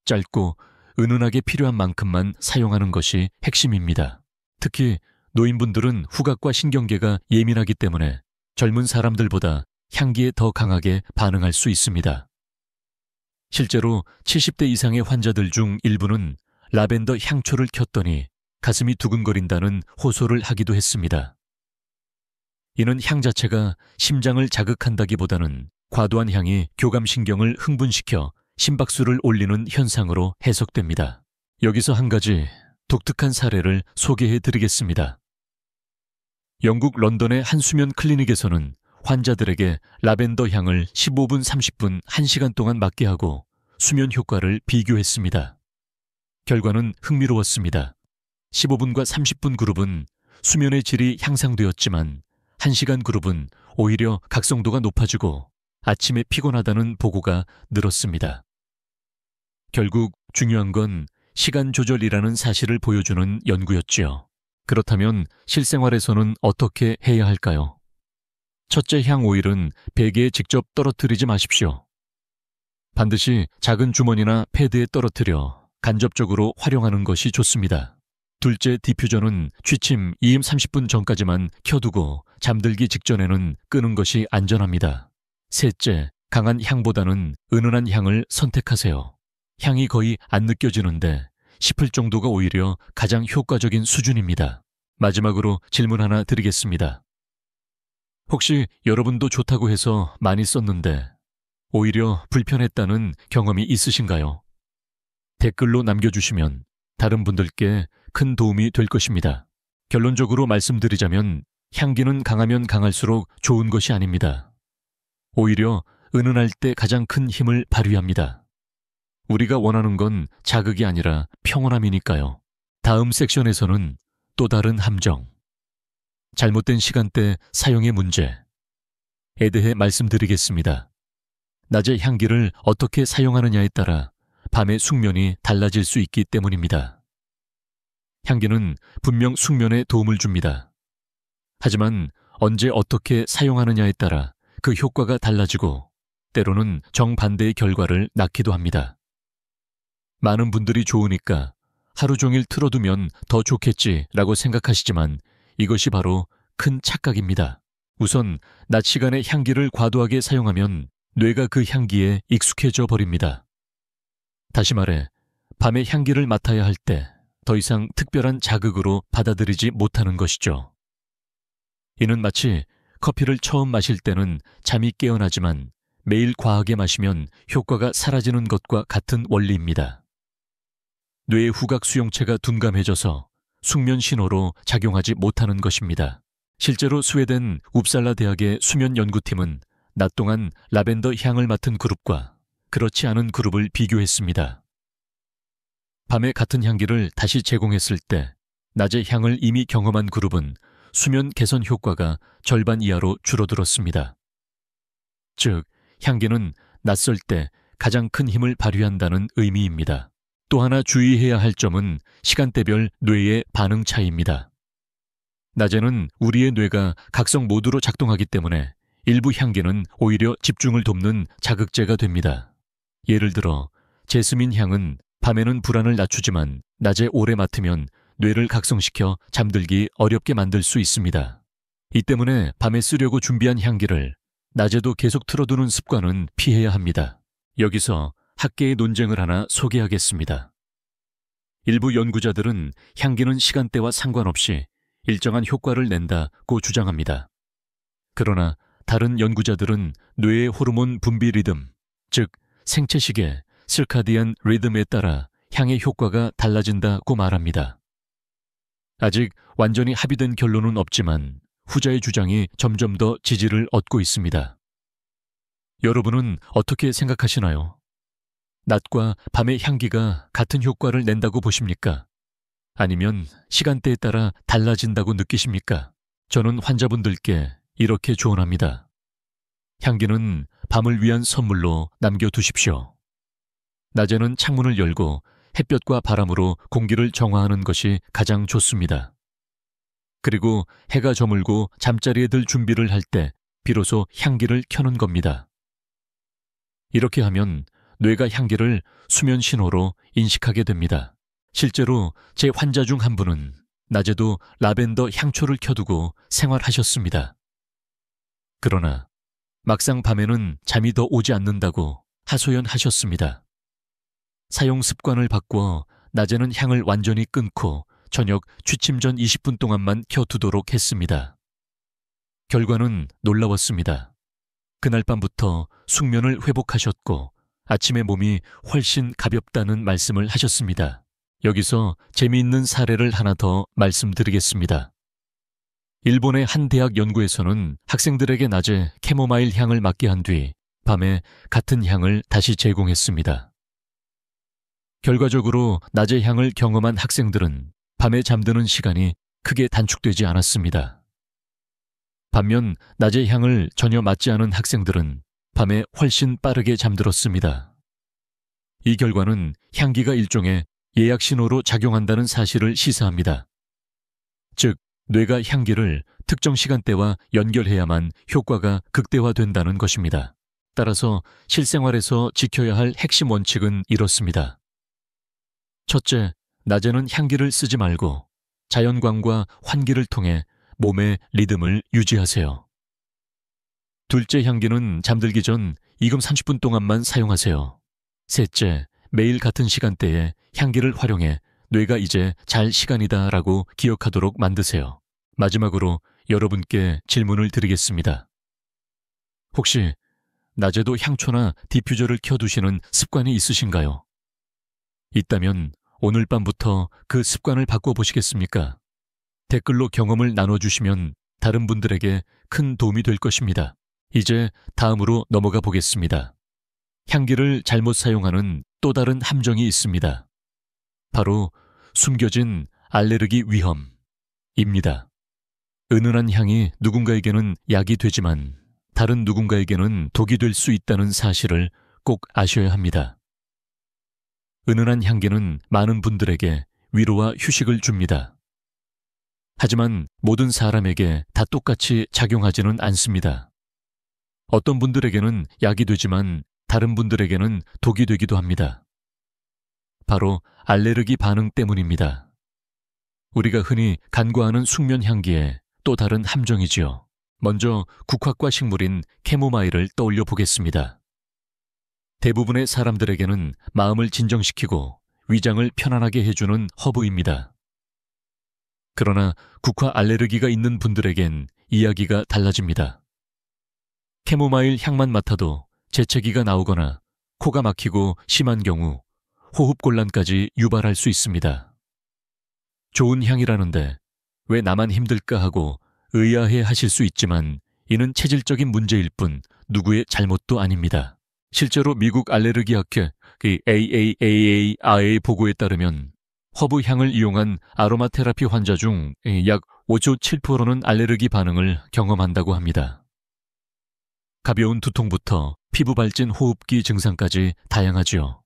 짧고 은은하게 필요한 만큼만 사용하는 것이 핵심입니다. 특히 노인분들은 후각과 신경계가 예민하기 때문에 젊은 사람들보다 향기에 더 강하게 반응할 수 있습니다. 실제로 70대 이상의 환자들 중 일부는 라벤더 향초를 켰더니 가슴이 두근거린다는 호소를 하기도 했습니다. 이는 향 자체가 심장을 자극한다기보다는 과도한 향이 교감신경을 흥분시켜 심박수를 올리는 현상으로 해석됩니다. 여기서 한 가지 독특한 사례를 소개해 드리겠습니다. 영국 런던의 한 수면 클리닉에서는 환자들에게 라벤더 향을 15분, 30분, 1시간 동안 맡게 하고 수면 효과를 비교했습니다. 결과는 흥미로웠습니다. 15분과 30분 그룹은 수면의 질이 향상되었지만 1시간 그룹은 오히려 각성도가 높아지고 아침에 피곤하다는 보고가 늘었습니다. 결국 중요한 건 시간 조절이라는 사실을 보여주는 연구였지요. 그렇다면 실생활에서는 어떻게 해야 할까요? 첫째, 향 오일은 베개에 직접 떨어뜨리지 마십시오. 반드시 작은 주머니나 패드에 떨어뜨려 간접적으로 활용하는 것이 좋습니다. 둘째, 디퓨저는 취침 2임 30분 전까지만 켜두고 잠들기 직전에는 끄는 것이 안전합니다. 셋째, 강한 향보다는 은은한 향을 선택하세요. 향이 거의 안 느껴지는데 싶을 정도가 오히려 가장 효과적인 수준입니다. 마지막으로 질문 하나 드리겠습니다. 혹시 여러분도 좋다고 해서 많이 썼는데 오히려 불편했다는 경험이 있으신가요? 댓글로 남겨주시면 다른 분들께 큰 도움이 될 것입니다. 결론적으로 말씀드리자면 향기는 강하면 강할수록 좋은 것이 아닙니다. 오히려 은은할 때 가장 큰 힘을 발휘합니다. 우리가 원하는 건 자극이 아니라 평온함이니까요. 다음 섹션에서는 또 다른 함정, 잘못된 시간대 사용의 문제에 대해 말씀드리겠습니다. 낮의 향기를 어떻게 사용하느냐에 따라 밤의 숙면이 달라질 수 있기 때문입니다. 향기는 분명 숙면에 도움을 줍니다. 하지만 언제 어떻게 사용하느냐에 따라 그 효과가 달라지고 때로는 정반대의 결과를 낳기도 합니다. 많은 분들이 좋으니까 하루 종일 틀어두면 더 좋겠지라고 생각하시지만 이것이 바로 큰 착각입니다. 우선 낮 시간에 향기를 과도하게 사용하면 뇌가 그 향기에 익숙해져 버립니다. 다시 말해 밤에 향기를 맡아야 할 때 더 이상 특별한 자극으로 받아들이지 못하는 것이죠. 이는 마치 커피를 처음 마실 때는 잠이 깨어나지만 매일 과하게 마시면 효과가 사라지는 것과 같은 원리입니다. 뇌의 후각 수용체가 둔감해져서 숙면 신호로 작용하지 못하는 것입니다. 실제로 스웨덴 웁살라 대학의 수면 연구팀은 낮 동안 라벤더 향을 맡은 그룹과 그렇지 않은 그룹을 비교했습니다. 밤에 같은 향기를 다시 제공했을 때 낮의 향을 이미 경험한 그룹은 수면 개선 효과가 절반 이하로 줄어들었습니다. 즉, 향기는 낯설 때 가장 큰 힘을 발휘한다는 의미입니다. 또 하나 주의해야 할 점은 시간대별 뇌의 반응 차이입니다. 낮에는 우리의 뇌가 각성 모드로 작동하기 때문에 일부 향기는 오히려 집중을 돕는 자극제가 됩니다. 예를 들어 제스민 향은 밤에는 불안을 낮추지만 낮에 오래 맡으면 뇌를 각성시켜 잠들기 어렵게 만들 수 있습니다. 이 때문에 밤에 쓰려고 준비한 향기를 낮에도 계속 틀어두는 습관은 피해야 합니다. 여기서 학계의 논쟁을 하나 소개하겠습니다. 일부 연구자들은 향기는 시간대와 상관없이 일정한 효과를 낸다고 주장합니다. 그러나 다른 연구자들은 뇌의 호르몬 분비 리듬, 즉 생체시계, 스카디안 리듬에 따라 향의 효과가 달라진다고 말합니다. 아직 완전히 합의된 결론은 없지만 후자의 주장이 점점 더 지지를 얻고 있습니다. 여러분은 어떻게 생각하시나요? 낮과 밤의 향기가 같은 효과를 낸다고 보십니까? 아니면 시간대에 따라 달라진다고 느끼십니까? 저는 환자분들께 이렇게 조언합니다. 향기는 밤을 위한 선물로 남겨두십시오. 낮에는 창문을 열고 햇볕과 바람으로 공기를 정화하는 것이 가장 좋습니다. 그리고 해가 저물고 잠자리에 들 준비를 할 때 비로소 향기를 켜는 겁니다. 이렇게 하면 뇌가 향기를 수면 신호로 인식하게 됩니다. 실제로 제 환자 중 한 분은 낮에도 라벤더 향초를 켜두고 생활하셨습니다. 그러나 막상 밤에는 잠이 더 오지 않는다고 하소연하셨습니다. 사용 습관을 바꾸어 낮에는 향을 완전히 끊고 저녁 취침 전 20분 동안만 켜두도록 했습니다. 결과는 놀라웠습니다. 그날 밤부터 숙면을 회복하셨고 아침에 몸이 훨씬 가볍다는 말씀을 하셨습니다. 여기서 재미있는 사례를 하나 더 말씀드리겠습니다. 일본의 한 대학 연구에서는 학생들에게 낮에 캐모마일 향을 맡게 한 뒤 밤에 같은 향을 다시 제공했습니다. 결과적으로 낮의 향을 경험한 학생들은 밤에 잠드는 시간이 크게 단축되지 않았습니다. 반면 낮의 향을 전혀 맡지 않은 학생들은 밤에 훨씬 빠르게 잠들었습니다. 이 결과는 향기가 일종의 예약 신호로 작용한다는 사실을 시사합니다. 즉, 뇌가 향기를 특정 시간대와 연결해야만 효과가 극대화된다는 것입니다. 따라서 실생활에서 지켜야 할 핵심 원칙은 이렇습니다. 첫째, 낮에는 향기를 쓰지 말고 자연광과 환기를 통해 몸의 리듬을 유지하세요. 둘째, 향기는 잠들기 전 2금 30분 동안만 사용하세요. 셋째, 매일 같은 시간대에 향기를 활용해 뇌가 이제 잘 시간이다라고 기억하도록 만드세요. 마지막으로 여러분께 질문을 드리겠습니다. 혹시 낮에도 향초나 디퓨저를 켜두시는 습관이 있으신가요? 있다면 오늘 밤부터 그 습관을 바꿔보시겠습니까? 댓글로 경험을 나눠주시면 다른 분들에게 큰 도움이 될 것입니다. 이제 다음으로 넘어가 보겠습니다. 향기를 잘못 사용하는 또 다른 함정이 있습니다. 바로 숨겨진 알레르기 위험입니다. 은은한 향이 누군가에게는 약이 되지만 다른 누군가에게는 독이 될 수 있다는 사실을 꼭 아셔야 합니다. 은은한 향기는 많은 분들에게 위로와 휴식을 줍니다. 하지만 모든 사람에게 다 똑같이 작용하지는 않습니다. 어떤 분들에게는 약이 되지만 다른 분들에게는 독이 되기도 합니다. 바로 알레르기 반응 때문입니다. 우리가 흔히 간과하는 숙면 향기의 또 다른 함정이지요. 먼저 국화과 식물인 캐모마일을 떠올려 보겠습니다. 대부분의 사람들에게는 마음을 진정시키고 위장을 편안하게 해주는 허브입니다. 그러나 국화 알레르기가 있는 분들에겐 이야기가 달라집니다. 캐모마일 향만 맡아도 재채기가 나오거나 코가 막히고 심한 경우 호흡곤란까지 유발할 수 있습니다. 좋은 향이라는데 왜 나만 힘들까 하고 의아해 하실 수 있지만 이는 체질적인 문제일 뿐 누구의 잘못도 아닙니다. 실제로 미국 알레르기학회 AAAA 보고에 따르면 허브 향을 이용한 아로마 테라피 환자 중 약 5.7%는 알레르기 반응을 경험한다고 합니다. 가벼운 두통부터 피부 발진 호흡기 증상까지 다양하지요.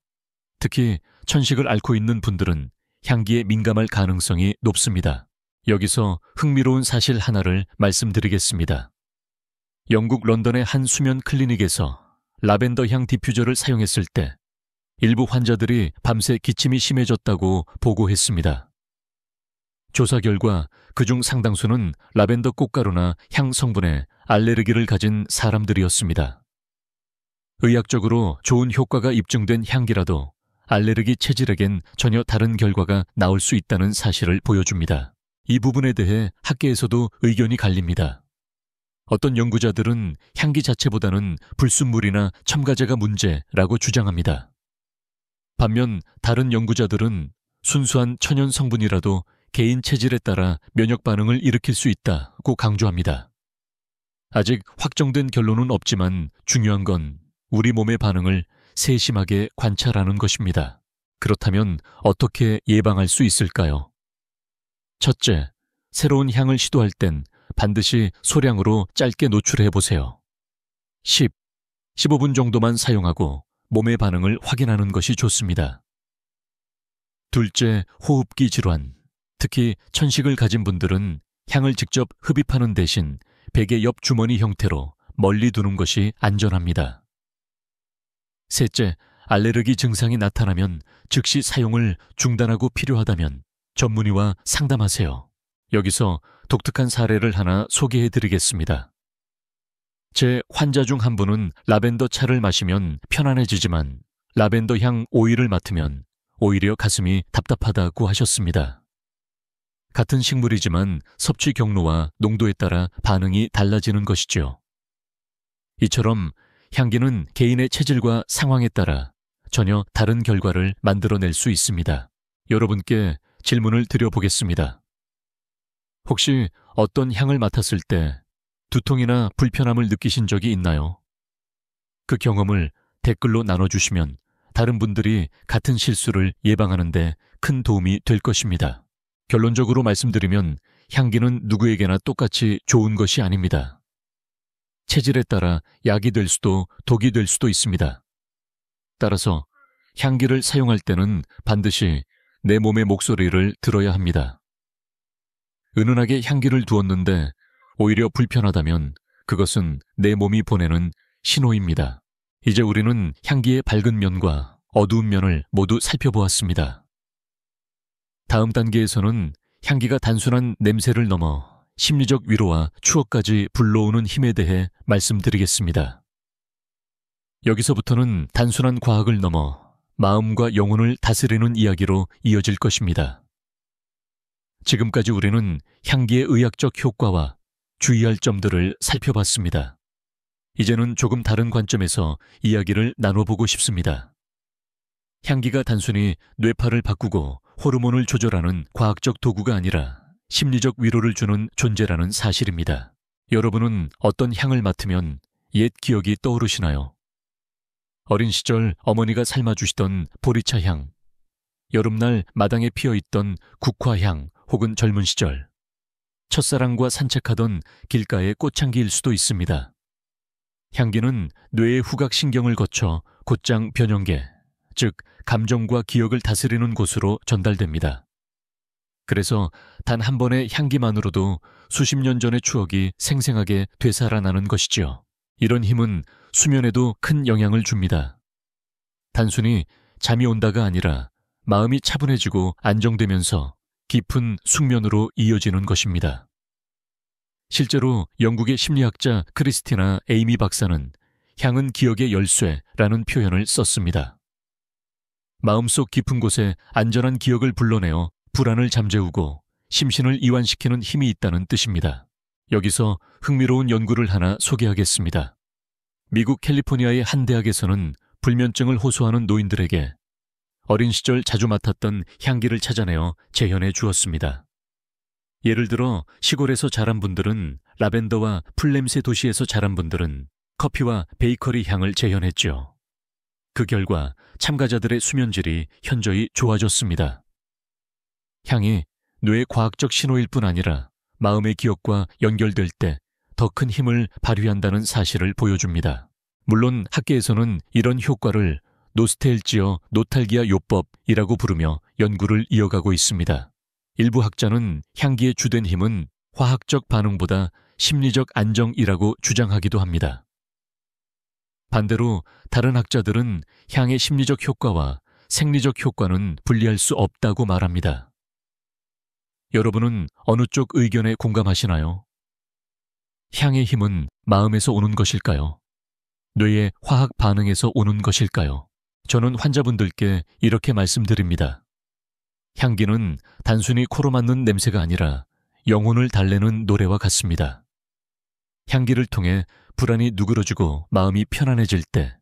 특히 천식을 앓고 있는 분들은 향기에 민감할 가능성이 높습니다. 여기서 흥미로운 사실 하나를 말씀드리겠습니다. 영국 런던의 한 수면 클리닉에서 라벤더 향 디퓨저를 사용했을 때 일부 환자들이 밤새 기침이 심해졌다고 보고했습니다. 조사 결과 그중 상당수는 라벤더 꽃가루나 향 성분에 알레르기를 가진 사람들이었습니다. 의학적으로 좋은 효과가 입증된 향기라도 알레르기 체질에겐 전혀 다른 결과가 나올 수 있다는 사실을 보여줍니다. 이 부분에 대해 학계에서도 의견이 갈립니다. 어떤 연구자들은 향기 자체보다는 불순물이나 첨가제가 문제라고 주장합니다. 반면 다른 연구자들은 순수한 천연 성분이라도 개인 체질에 따라 면역 반응을 일으킬 수 있다고 강조합니다. 아직 확정된 결론은 없지만 중요한 건 우리 몸의 반응을 세심하게 관찰하는 것입니다. 그렇다면 어떻게 예방할 수 있을까요? 첫째, 새로운 향을 시도할 땐 반드시 소량으로 짧게 노출해 보세요. 10, 15분 정도만 사용하고 몸의 반응을 확인하는 것이 좋습니다. 둘째, 호흡기 질환. 특히 천식을 가진 분들은 향을 직접 흡입하는 대신 베개 옆 주머니 형태로 멀리 두는 것이 안전합니다. 셋째, 알레르기 증상이 나타나면 즉시 사용을 중단하고 필요하다면 전문의와 상담하세요. 여기서 독특한 사례를 하나 소개해 드리겠습니다. 제 환자 중 한 분은 라벤더 차를 마시면 편안해지지만 라벤더 향 오일을 맡으면 오히려 가슴이 답답하다고 하셨습니다. 같은 식물이지만 섭취 경로와 농도에 따라 반응이 달라지는 것이죠. 이처럼 향기는 개인의 체질과 상황에 따라 전혀 다른 결과를 만들어낼 수 있습니다. 여러분께 질문을 드려보겠습니다. 혹시 어떤 향을 맡았을 때 두통이나 불편함을 느끼신 적이 있나요? 그 경험을 댓글로 나눠주시면 다른 분들이 같은 실수를 예방하는 데 큰 도움이 될 것입니다. 결론적으로 말씀드리면 향기는 누구에게나 똑같이 좋은 것이 아닙니다. 체질에 따라 약이 될 수도 독이 될 수도 있습니다. 따라서 향기를 사용할 때는 반드시 내 몸의 목소리를 들어야 합니다. 은은하게 향기를 두었는데 오히려 불편하다면 그것은 내 몸이 보내는 신호입니다. 이제 우리는 향기의 밝은 면과 어두운 면을 모두 살펴보았습니다. 다음 단계에서는 향기가 단순한 냄새를 넘어 심리적 위로와 추억까지 불러오는 힘에 대해 말씀드리겠습니다. 여기서부터는 단순한 과학을 넘어 마음과 영혼을 다스리는 이야기로 이어질 것입니다. 지금까지 우리는 향기의 의학적 효과와 주의할 점들을 살펴봤습니다. 이제는 조금 다른 관점에서 이야기를 나눠보고 싶습니다. 향기가 단순히 뇌파를 바꾸고 호르몬을 조절하는 과학적 도구가 아니라 심리적 위로를 주는 존재라는 사실입니다. 여러분은 어떤 향을 맡으면 옛 기억이 떠오르시나요? 어린 시절 어머니가 삶아주시던 보리차 향, 여름날 마당에 피어있던 국화향 혹은 젊은 시절, 첫사랑과 산책하던 길가의 꽃향기일 수도 있습니다. 향기는 뇌의 후각신경을 거쳐 곧장 변형계, 즉 감정과 기억을 다스리는 곳으로 전달됩니다. 그래서 단 한 번의 향기만으로도 수십 년 전의 추억이 생생하게 되살아나는 것이지요. 이런 힘은 수면에도 큰 영향을 줍니다. 단순히 잠이 온다가 아니라 마음이 차분해지고 안정되면서 깊은 숙면으로 이어지는 것입니다. 실제로 영국의 심리학자 크리스티나 에이미 박사는 향은 기억의 열쇠라는 표현을 썼습니다. 마음속 깊은 곳에 안전한 기억을 불러내어 불안을 잠재우고 심신을 이완시키는 힘이 있다는 뜻입니다. 여기서 흥미로운 연구를 하나 소개하겠습니다. 미국 캘리포니아의 한 대학에서는 불면증을 호소하는 노인들에게 어린 시절 자주 맡았던 향기를 찾아내어 재현해 주었습니다. 예를 들어 시골에서 자란 분들은 라벤더와 풀냄새 도시에서 자란 분들은 커피와 베이커리 향을 재현했죠. 그 결과 참가자들의 수면질이 현저히 좋아졌습니다. 향이 뇌의 과학적 신호일 뿐 아니라 마음의 기억과 연결될 때 더 큰 힘을 발휘한다는 사실을 보여줍니다. 물론 학계에서는 이런 효과를 노스텔지어 노탈기아 요법이라고 부르며 연구를 이어가고 있습니다. 일부 학자는 향기의 주된 힘은 화학적 반응보다 심리적 안정이라고 주장하기도 합니다. 반대로 다른 학자들은 향의 심리적 효과와 생리적 효과는 분리할 수 없다고 말합니다. 여러분은 어느 쪽 의견에 공감하시나요? 향의 힘은 마음에서 오는 것일까요? 뇌의 화학 반응에서 오는 것일까요? 저는 환자분들께 이렇게 말씀드립니다. 향기는 단순히 코로 맡는 냄새가 아니라 영혼을 달래는 노래와 같습니다. 향기를 통해 불안이 누그러지고 마음이 편안해질 때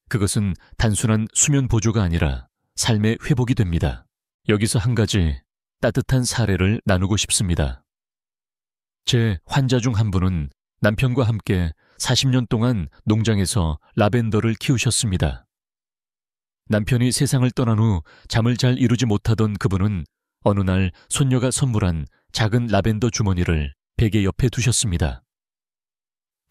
그것은 단순한 수면 보조가 아니라 삶의 회복이 됩니다. 여기서 한 가지 따뜻한 사례를 나누고 싶습니다. 제 환자 중 한 분은 남편과 함께 40년 동안 농장에서 라벤더를 키우셨습니다. 남편이 세상을 떠난 후 잠을 잘 이루지 못하던 그분은 어느 날 손녀가 선물한 작은 라벤더 주머니를 베개 옆에 두셨습니다.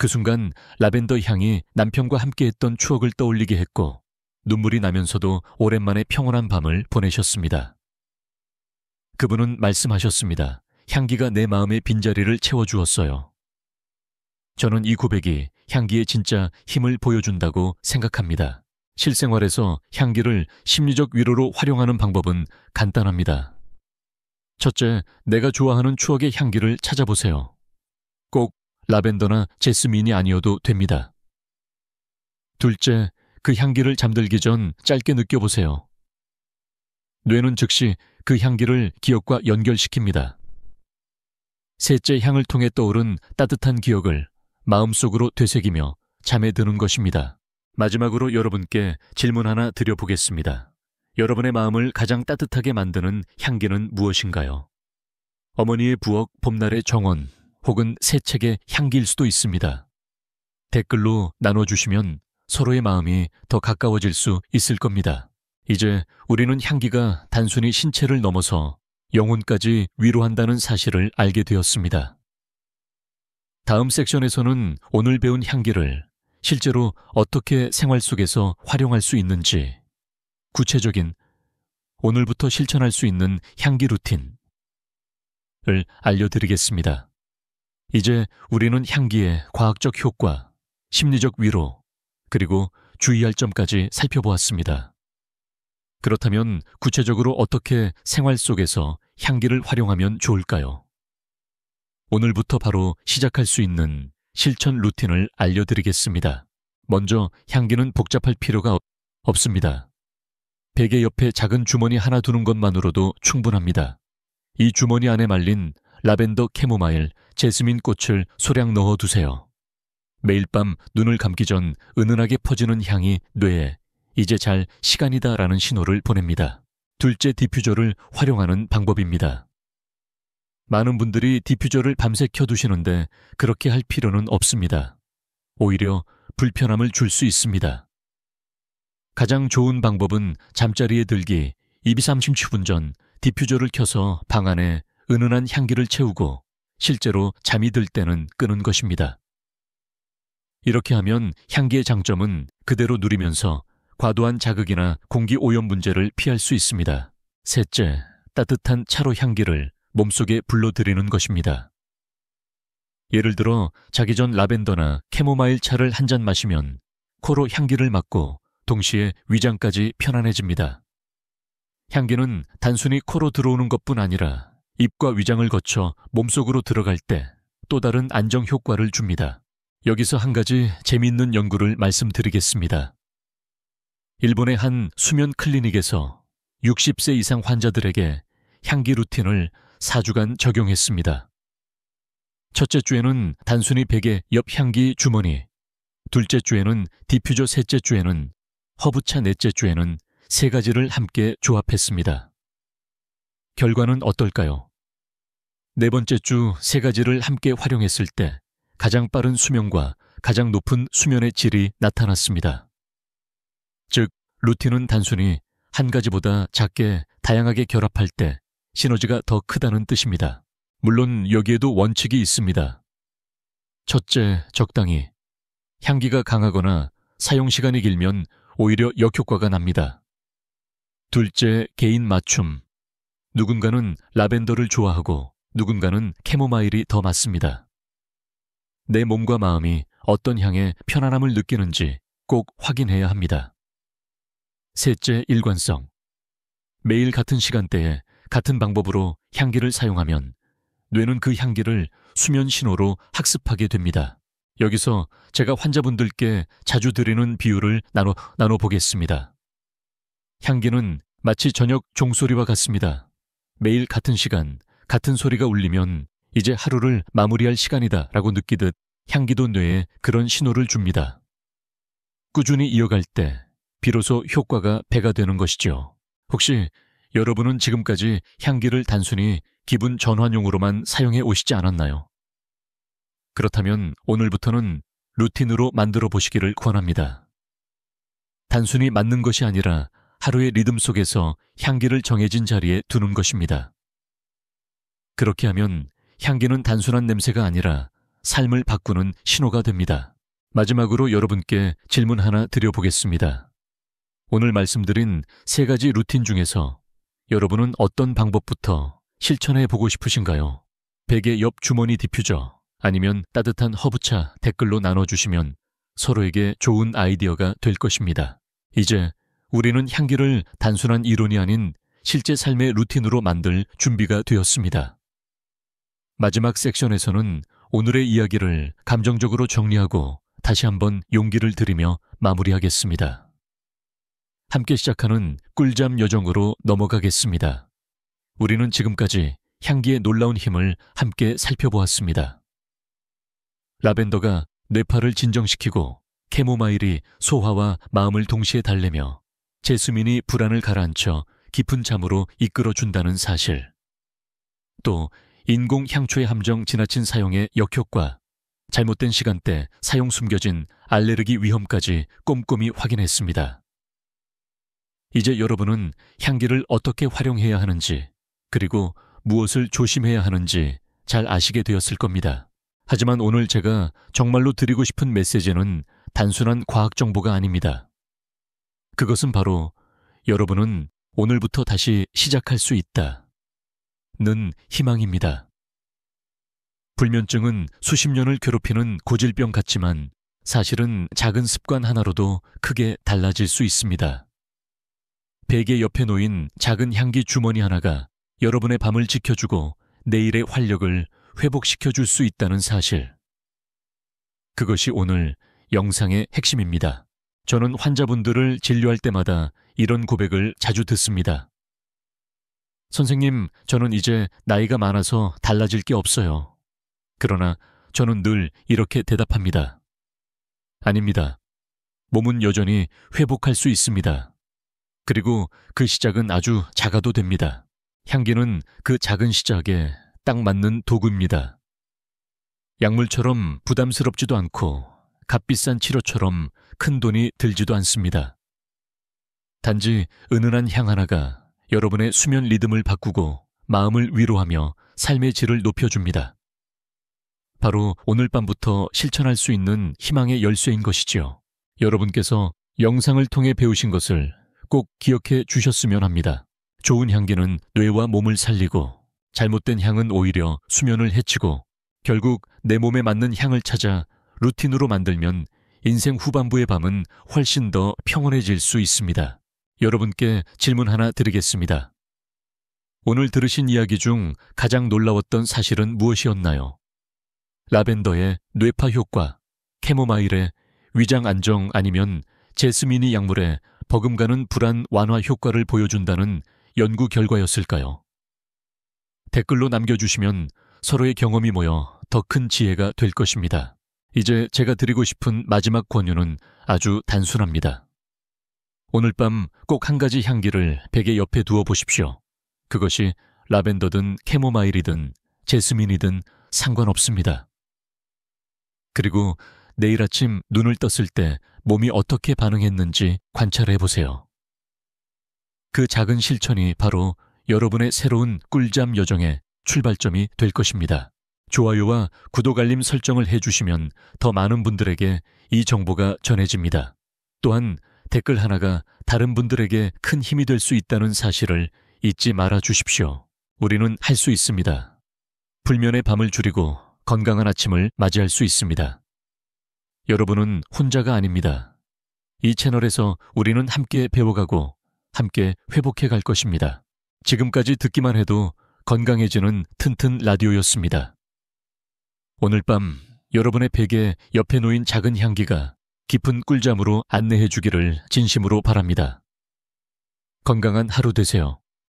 그 순간 라벤더 향이 남편과 함께했던 추억을 떠올리게 했고 눈물이 나면서도 오랜만에 평온한 밤을 보내셨습니다. 그분은 말씀하셨습니다. 향기가 내 마음의 빈자리를 채워주었어요. 저는 이 고백이 향기의 진짜 힘을 보여준다고 생각합니다. 실생활에서 향기를 심리적 위로로 활용하는 방법은 간단합니다. 첫째, 내가 좋아하는 추억의 향기를 찾아보세요. 꼭 라벤더나 제스민이 아니어도 됩니다. 둘째, 그 향기를 잠들기 전 짧게 느껴보세요. 뇌는 즉시 그 향기를 기억과 연결시킵니다. 셋째, 향을 통해 떠오른 따뜻한 기억을 마음속으로 되새기며 잠에 드는 것입니다. 마지막으로 여러분께 질문 하나 드려보겠습니다. 여러분의 마음을 가장 따뜻하게 만드는 향기는 무엇인가요? 어머니의 부엌 봄날의 정원 혹은 새 책의 향기일 수도 있습니다. 댓글로 나눠주시면 서로의 마음이 더 가까워질 수 있을 겁니다. 이제 우리는 향기가 단순히 신체를 넘어서 영혼까지 위로한다는 사실을 알게 되었습니다. 다음 섹션에서는 오늘 배운 향기를 실제로 어떻게 생활 속에서 활용할 수 있는지, 구체적인 오늘부터 실천할 수 있는 향기 루틴을 알려드리겠습니다. 이제 우리는 향기의 과학적 효과, 심리적 위로, 그리고 주의할 점까지 살펴보았습니다. 그렇다면 구체적으로 어떻게 생활 속에서 향기를 활용하면 좋을까요? 오늘부터 바로 시작할 수 있는 실천 루틴을 알려드리겠습니다. 먼저 향기는 복잡할 필요가 없습니다. 베개 옆에 작은 주머니 하나 두는 것만으로도 충분합니다. 이 주머니 안에 말린 라벤더, 캐모마일, 제스민 꽃을 소량 넣어두세요. 매일 밤 눈을 감기 전 은은하게 퍼지는 향이 뇌에 이제 잘 시간이다라는 신호를 보냅니다. 둘째, 디퓨저를 활용하는 방법입니다. 많은 분들이 디퓨저를 밤새 켜두시는데 그렇게 할 필요는 없습니다. 오히려 불편함을 줄 수 있습니다. 가장 좋은 방법은 잠자리에 들기 20-30분 전 디퓨저를 켜서 방 안에 은은한 향기를 채우고 실제로 잠이 들 때는 끄는 것입니다. 이렇게 하면 향기의 장점은 그대로 누리면서 과도한 자극이나 공기 오염 문제를 피할 수 있습니다. 셋째, 따뜻한 차로 향기를 몸속에 불러들이는 것입니다. 예를 들어 자기 전 라벤더나 캐모마일 차를 한 잔 마시면 코로 향기를 맡고 동시에 위장까지 편안해집니다. 향기는 단순히 코로 들어오는 것뿐 아니라 입과 위장을 거쳐 몸속으로 들어갈 때 또 다른 안정 효과를 줍니다. 여기서 한 가지 재미있는 연구를 말씀드리겠습니다. 일본의 한 수면 클리닉에서 60세 이상 환자들에게 향기 루틴을 4주간 적용했습니다. 첫째 주에는 단순히 베개 옆 향기 주머니, 둘째 주에는 디퓨저, 셋째 주에는 허브차, 넷째 주에는 세 가지를 함께 조합했습니다. 결과는 어떨까요? 네 번째 주 세 가지를 함께 활용했을 때 가장 빠른 수면과 가장 높은 수면의 질이 나타났습니다. 즉, 루틴은 단순히 한 가지보다 작게 다양하게 결합할 때 시너지가 더 크다는 뜻입니다. 물론 여기에도 원칙이 있습니다. 첫째, 적당히. 향기가 강하거나 사용 시간이 길면 오히려 역효과가 납니다. 둘째, 개인 맞춤. 누군가는 라벤더를 좋아하고 누군가는 캐모마일이 더 맞습니다. 내 몸과 마음이 어떤 향에 편안함을 느끼는지 꼭 확인해야 합니다. 셋째, 일관성. 매일 같은 시간대에 같은 방법으로 향기를 사용하면 뇌는 그 향기를 수면 신호로 학습하게 됩니다. 여기서 제가 환자분들께 자주 드리는 비유를 나눠보겠습니다. 향기는 마치 저녁 종소리와 같습니다. 매일 같은 시간, 같은 소리가 울리면 이제 하루를 마무리할 시간이다 라고 느끼듯 향기도 뇌에 그런 신호를 줍니다. 꾸준히 이어갈 때 비로소 효과가 배가 되는 것이죠. 혹시 여러분은 지금까지 향기를 단순히 기분 전환용으로만 사용해 오시지 않았나요? 그렇다면 오늘부터는 루틴으로 만들어 보시기를 권합니다. 단순히 맡는 것이 아니라 하루의 리듬 속에서 향기를 정해진 자리에 두는 것입니다. 그렇게 하면 향기는 단순한 냄새가 아니라 삶을 바꾸는 신호가 됩니다. 마지막으로 여러분께 질문 하나 드려보겠습니다. 오늘 말씀드린 3가지 루틴 중에서 여러분은 어떤 방법부터 실천해 보고 싶으신가요? 베개 옆 주머니 디퓨저 아니면 따뜻한 허브차 댓글로 나눠주시면 서로에게 좋은 아이디어가 될 것입니다. 이제 우리는 향기를 단순한 이론이 아닌 실제 삶의 루틴으로 만들 준비가 되었습니다. 마지막 섹션에서는 오늘의 이야기를 감정적으로 정리하고 다시 한번 용기를 드리며 마무리하겠습니다. 함께 시작하는 꿀잠 여정으로 넘어가겠습니다. 우리는 지금까지 향기의 놀라운 힘을 함께 살펴보았습니다. 라벤더가 뇌파를 진정시키고 캐모마일이 소화와 마음을 동시에 달래며 제스민이 불안을 가라앉혀 깊은 잠으로 이끌어준다는 사실. 또 인공 향초의 함정 지나친 사용의 역효과, 잘못된 시간대 사용 숨겨진 알레르기 위험까지 꼼꼼히 확인했습니다. 이제 여러분은 향기를 어떻게 활용해야 하는지, 그리고 무엇을 조심해야 하는지 잘 아시게 되었을 겁니다. 하지만 오늘 제가 정말로 드리고 싶은 메시지는 단순한 과학 정보가 아닙니다. 그것은 바로 여러분은 오늘부터 다시 시작할 수 있다 는 희망입니다. 불면증은 수십 년을 괴롭히는 고질병 같지만 사실은 작은 습관 하나로도 크게 달라질 수 있습니다. 베개 옆에 놓인 작은 향기 주머니 하나가 여러분의 밤을 지켜주고 내일의 활력을 회복시켜줄 수 있다는 사실. 그것이 오늘 영상의 핵심입니다. 저는 환자분들을 진료할 때마다 이런 고백을 자주 듣습니다. 선생님, 저는 이제 나이가 많아서 달라질 게 없어요. 그러나 저는 늘 이렇게 대답합니다. 아닙니다. 몸은 여전히 회복할 수 있습니다. 그리고 그 시작은 아주 작아도 됩니다. 향기는 그 작은 시작에 딱 맞는 도구입니다. 약물처럼 부담스럽지도 않고 값비싼 치료처럼 큰 돈이 들지도 않습니다. 단지 은은한 향 하나가 여러분의 수면 리듬을 바꾸고 마음을 위로하며 삶의 질을 높여줍니다. 바로 오늘 밤부터 실천할 수 있는 희망의 열쇠인 것이지요. 여러분께서 영상을 통해 배우신 것을 꼭 기억해 주셨으면 합니다. 좋은 향기는 뇌와 몸을 살리고 잘못된 향은 오히려 수면을 해치고 결국 내 몸에 맞는 향을 찾아 루틴으로 만들면 인생 후반부의 밤은 훨씬 더 평온해질 수 있습니다. 여러분께 질문 하나 드리겠습니다. 오늘 들으신 이야기 중 가장 놀라웠던 사실은 무엇이었나요? 라벤더의 뇌파 효과, 캐모마일의 위장 안정 아니면 제스민이 약물의 버금가는 불안 완화 효과를 보여준다는 연구 결과였을까요? 댓글로 남겨주시면 서로의 경험이 모여 더 큰 지혜가 될 것입니다. 이제 제가 드리고 싶은 마지막 권유는 아주 단순합니다. 오늘 밤 꼭 한 가지 향기를 베개 옆에 두어 보십시오. 그것이 라벤더든 캐모마일이든 제스민이든 상관없습니다. 그리고 내일 아침 눈을 떴을 때 몸이 어떻게 반응했는지 관찰해 보세요. 그 작은 실천이 바로 여러분의 새로운 꿀잠 여정의 출발점이 될 것입니다. 좋아요와 구독 알림 설정을 해주시면 더 많은 분들에게 이 정보가 전해집니다. 또한 댓글 하나가 다른 분들에게 큰 힘이 될 수 있다는 사실을 잊지 말아 주십시오. 우리는 할 수 있습니다. 불면의 밤을 줄이고 건강한 아침을 맞이할 수 있습니다. 여러분은 혼자가 아닙니다. 이 채널에서 우리는 함께 배워가고 함께 회복해 갈 것입니다. 지금까지 듣기만 해도 건강해지는 튼튼 라디오였습니다. 오늘 밤 여러분의 베개 옆에 놓인 작은 향기가 깊은 꿀잠으로 안내해 주기를 진심으로 바랍니다. 건강한 하루 되세요.